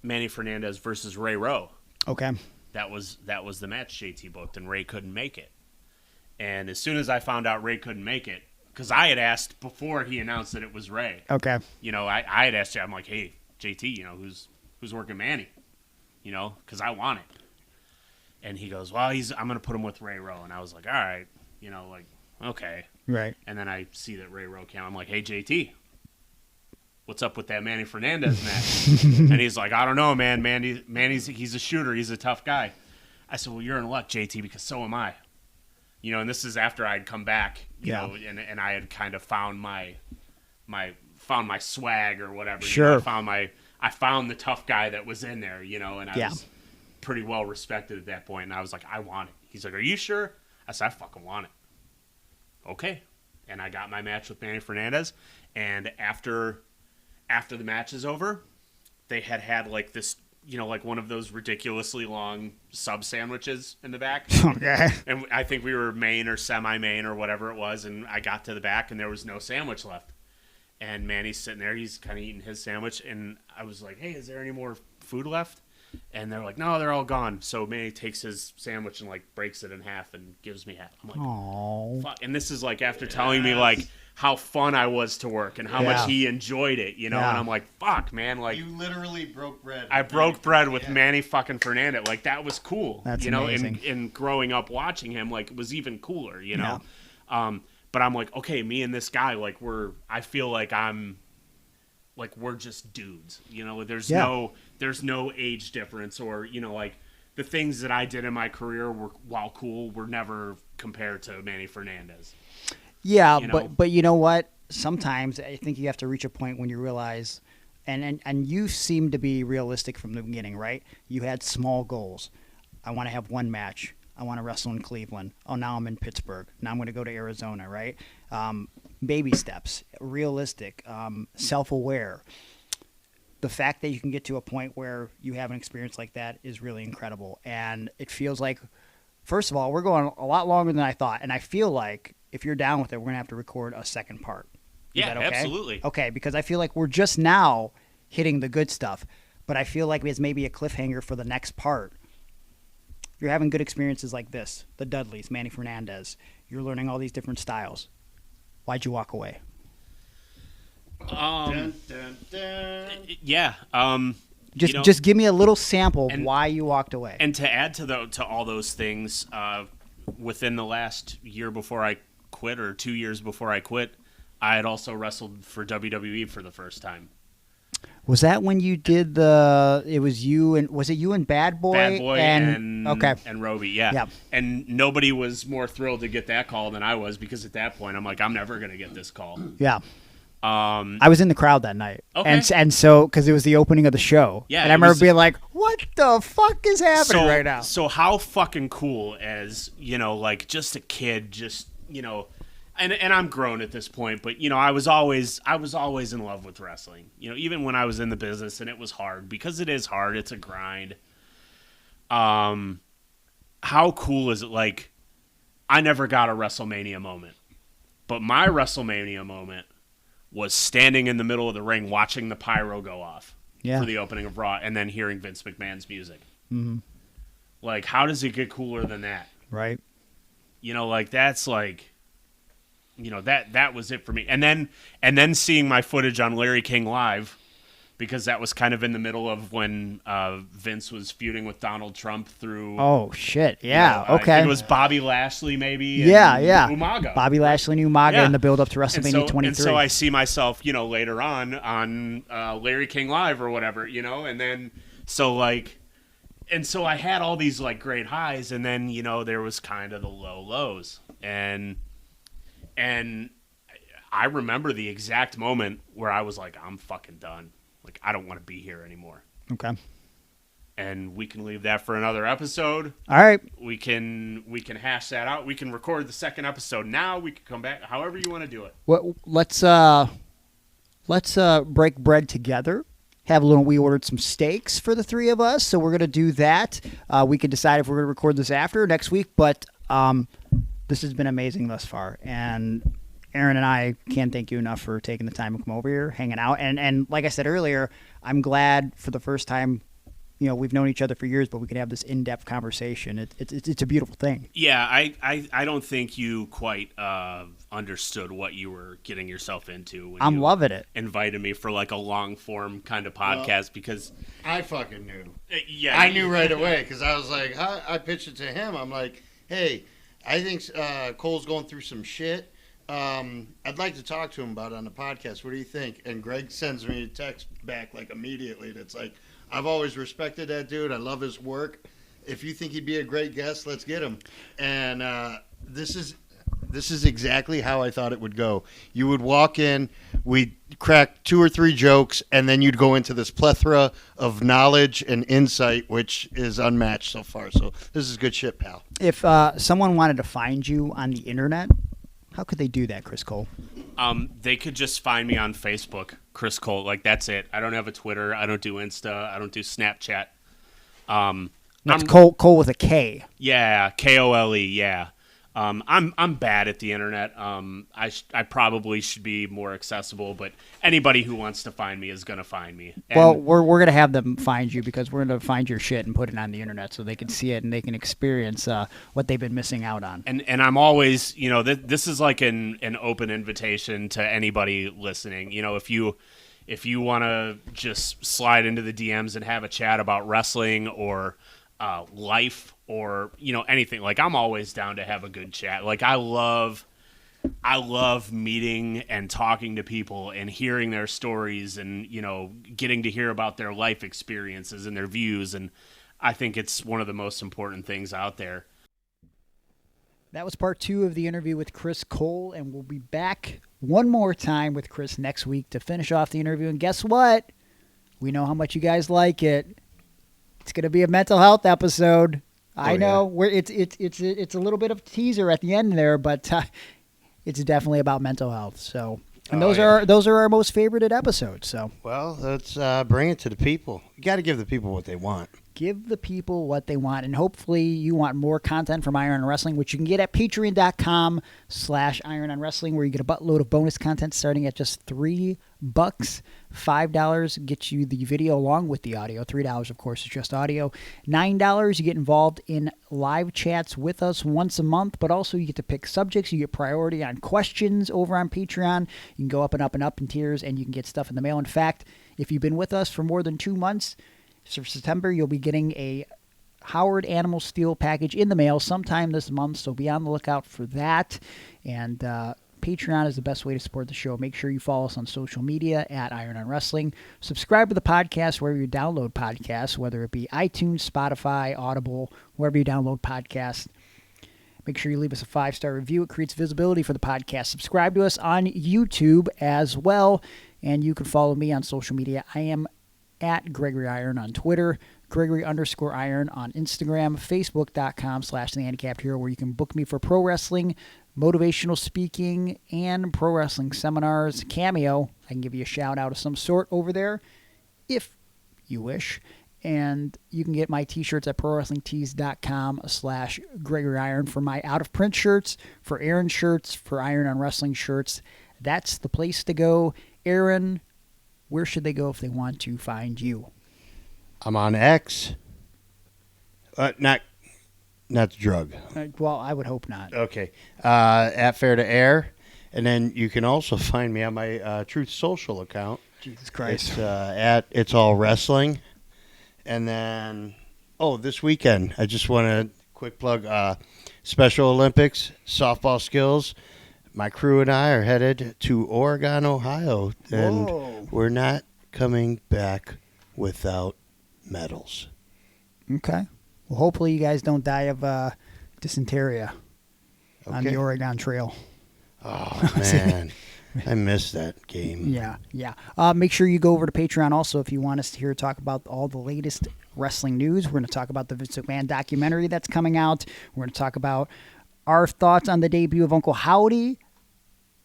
Manny Fernandez versus Ray Rowe. Okay. That was the match JT booked, and Ray couldn't make it. And as soon as I found out Ray couldn't make it, because I had asked before he announced that it was Ray. Okay. You know, I had asked him, I'm like, hey, JT, you know, who's working Manny? You know, because I want it. And he goes, well, I'm going to put him with Ray Rowe. And I was like, all right, you know, like, okay. Right. And then I see that Ray Rowe came. I'm like, hey, JT, what's up with that Manny Fernandez match? And he's like, I don't know, man. Manny's he's a shooter. He's a tough guy. I said, well, you're in luck, JT, because so am I. You know, and this is after I'd come back, you know, and I had kind of found my swag or whatever. Sure. You know, I found the tough guy that was in there, you know, and I was pretty well respected at that point. And I was like, I want it. He's like, are you sure? I said, I fucking want it. Okay. And I got my match with Manny Fernandez. And after the match is over, they had like this, you know, like one of those ridiculously long sub sandwiches in the back. Okay. And I think we were main or semi-main or whatever it was. And I got to the back and there was no sandwich left. And Manny's sitting there. He's kind of eating his sandwich. And I was like, hey, is there any more food left? And they're like, no, they're all gone. So Manny takes his sandwich and like breaks it in half and gives me half. I'm like, oh, fuck. And this is like after telling me like how fun I was to work and how much he enjoyed it, you know. And I'm like, fuck, man, like you literally broke bread. I broke bread with Manny fucking Fernandez. Like that was cool. That's you know. amazing. And growing up watching him, like it was even cooler, you know. But I'm like, okay, me and this guy, like I feel like we're just dudes, you know. There's no age difference, or you know, like the things that I did in my career were, while cool, were never compared to Manny Fernandez. Yeah, you know? but you know what? Sometimes I think you have to reach a point when you realize, and you seem to be realistic from the beginning, right? You had small goals. I want to have one match. I want to wrestle in Cleveland. Oh, now I'm in Pittsburgh. Now I'm going to go to Arizona, right? Baby steps, realistic, self-aware. The fact that you can get to a point where you have an experience like that is really incredible. And it feels like, first of all, we're going a lot longer than I thought. And I feel like if you're down with it, we're going to have to record a second part. Is that okay? Absolutely. Okay, because I feel like we're just now hitting the good stuff. But I feel like it's maybe a cliffhanger for the next part. You're having good experiences like this, the Dudleys, Manny Fernandez. You're learning all these different styles. Why'd you walk away? Dun, dun, dun. Yeah. Just give me a little sample of why you walked away. And to add to all those things, within the last year before I quit, or 2 years before I quit, I had also wrestled for WWE for the first time. Was that when you did was it you and Bad Boy? Bad Boy and Roby, yeah. Yep. And nobody was more thrilled to get that call than I was, because at that point I'm like, I'm never going to get this call. Yeah. I was in the crowd that night. Okay. And so, because it was the opening of the show. Yeah. And I remember being like, what the fuck is happening right now? So how fucking cool, as, you know, like just a kid, just, you know, and I'm grown at this point, but you know, I was always in love with wrestling. You know, even when I was in the business, and it was hard, because it is hard. It's a grind. How cool is it? Like, I never got a WrestleMania moment, but my WrestleMania moment was standing in the middle of the ring watching the pyro go off for the opening of Raw, and then hearing Vince McMahon's music. Mm-hmm. Like, how does it get cooler than that? Right. You know, like that's like. You know, that was it for me. And then seeing my footage on Larry King Live, because that was kind of in the middle of when Vince was feuding with Donald Trump through... Oh, shit. Yeah, you know, okay. I think it was Bobby Lashley, maybe, and Umaga. Bobby Lashley and Umaga in the build-up to WrestleMania 23. And so I see myself, you know, later on Larry King Live or whatever, you know, and then... So I had all these, like, great highs, and then, you know, there was kind of the low lows. And I remember the exact moment where I was like, I'm fucking done. Like, I don't want to be here anymore. Okay. And we can leave that for another episode. All right. We can hash that out. We can record the second episode now. We can come back however you want to do it. Well, let's break bread together. We ordered some steaks for the three of us, so we're going to do that. We can decide if we're going to record this after next week, but this has been amazing thus far, and Aaron and I can't thank you enough for taking the time to come over here, hanging out. And like I said earlier, I'm glad for the first time, we've known each other for years, but we can have this in-depth conversation. It's a beautiful thing. Yeah, I don't think you quite understood what you were getting yourself into when I'm you loving it. invited me for like a long-form kind of podcast because... I fucking knew. Yeah, I knew right away because I was like, I pitched it to him. I'm like, hey, I think Cole's going through some shit. I'd like to talk to him about it on the podcast. What do you think? And Greg sends me a text back like immediately that's like, I've always respected that dude. I love his work. If you think he'd be a great guest, let's get him. And this is exactly how I thought it would go. You would walk in, we'd crack 2 or 3 jokes, and then you'd go into this plethora of knowledge and insight, which is unmatched so far. So this is good shit, pal. If someone wanted to find you on the internet, how could they do that, Chris Kole? They could just find me on Facebook, Chris Kole. Like, that's it. I don't have a Twitter. I don't do Insta. I don't do Snapchat. That's Kole with a K. Yeah, Kole. Yeah. I'm bad at the internet. I probably should be more accessible, but anybody who wants to find me is going to find me. And well, we're going to have them find you because we're going to find your shit and put it on the internet so they can see it and they can experience what they've been missing out on. And I'm always, this is like an open invitation to anybody listening. If you want to just slide into the DMs and have a chat about wrestling or life or anything, like I'm always down to have a good chat. Like I love meeting and talking to people and hearing their stories and getting to hear about their life experiences and their views, and I think it's one of the most important things out there. That was part 2 of the interview with Chris Kole, and we'll be back one more time with Chris next week to finish off the interview. And guess what? We know how much you guys like it. It's going to be a mental health episode. I know it's a little bit of a teaser at the end there, but it's definitely about mental health. So, and those are our most favorited episodes. So, well, let's bring it to the people. You got to give the people what they want. Give the people what they want, and hopefully you want more content from Iron on Wrestling, which you can get at patreon.com/Iron on Wrestling, where you get a buttload of bonus content starting at just $3. $5 gets you the video along with the audio. $3, of course, is just audio. $9, you get involved in live chats with us once a month, but also you get to pick subjects. You get priority on questions over on Patreon. You can go up and up and up in tiers, and you can get stuff in the mail. In fact, if you've been with us for more than 2 months, so for September, you'll be getting a Howard Animal Steel package in the mail sometime this month, so be on the lookout for that. And Patreon is the best way to support the show. Make sure you follow us on social media at Iron on Wrestling. Subscribe to the podcast wherever you download podcasts, whether it be iTunes, Spotify, Audible, wherever you download podcasts. Make sure you leave us a 5-star review. It creates visibility for the podcast. Subscribe to us on YouTube as well, and you can follow me on social media. I am at Gregory Iron on Twitter, Gregory_Iron on Instagram, Facebook.com/The Handicapped Hero, where you can book me for pro wrestling, motivational speaking, and pro wrestling seminars. Cameo, I can give you a shout out of some sort over there if you wish. And you can get my t-shirts at prowrestlingtees.com/Gregory Iron for my out of print shirts, for Aaron shirts, for Iron on Wrestling shirts. That's the place to go. Aaron, where should they go if they want to find you? I'm on X. Not the drug. Well, I would hope not. Okay. At Fair to Air. And then you can also find me on my Truth Social account. Jesus Christ. It's at It's All Wrestling. And then, this weekend, I just want to quick plug Special Olympics, softball skills. My crew and I are headed to Oregon, Ohio, and we're not coming back without medals. Okay. Well, hopefully you guys don't die of dysentery on the Oregon Trail. Oh, man. I missed that game. Yeah. Make sure you go over to Patreon also if you want us to hear talk about all the latest wrestling news. We're going to talk about the Vince McMahon documentary that's coming out. We're going to talk about our thoughts on the debut of Uncle Howdy,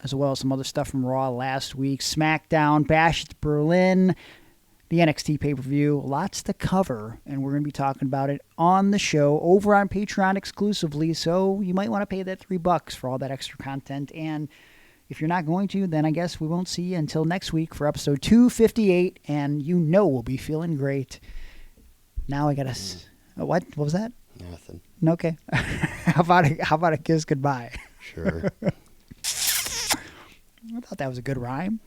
as well as some other stuff from Raw last week, SmackDown, Bash at Berlin, the NXT pay-per-view. Lots to cover, and we're going to be talking about it on the show over on Patreon exclusively, so you might want to pay that $3 for all that extra content and, If you're not going to, then I guess we won't see you until next week for episode 258, and we'll be feeling great. Now I gotta. What? What was that? Nothing. Okay. How about a kiss goodbye? Sure. I thought that was a good rhyme.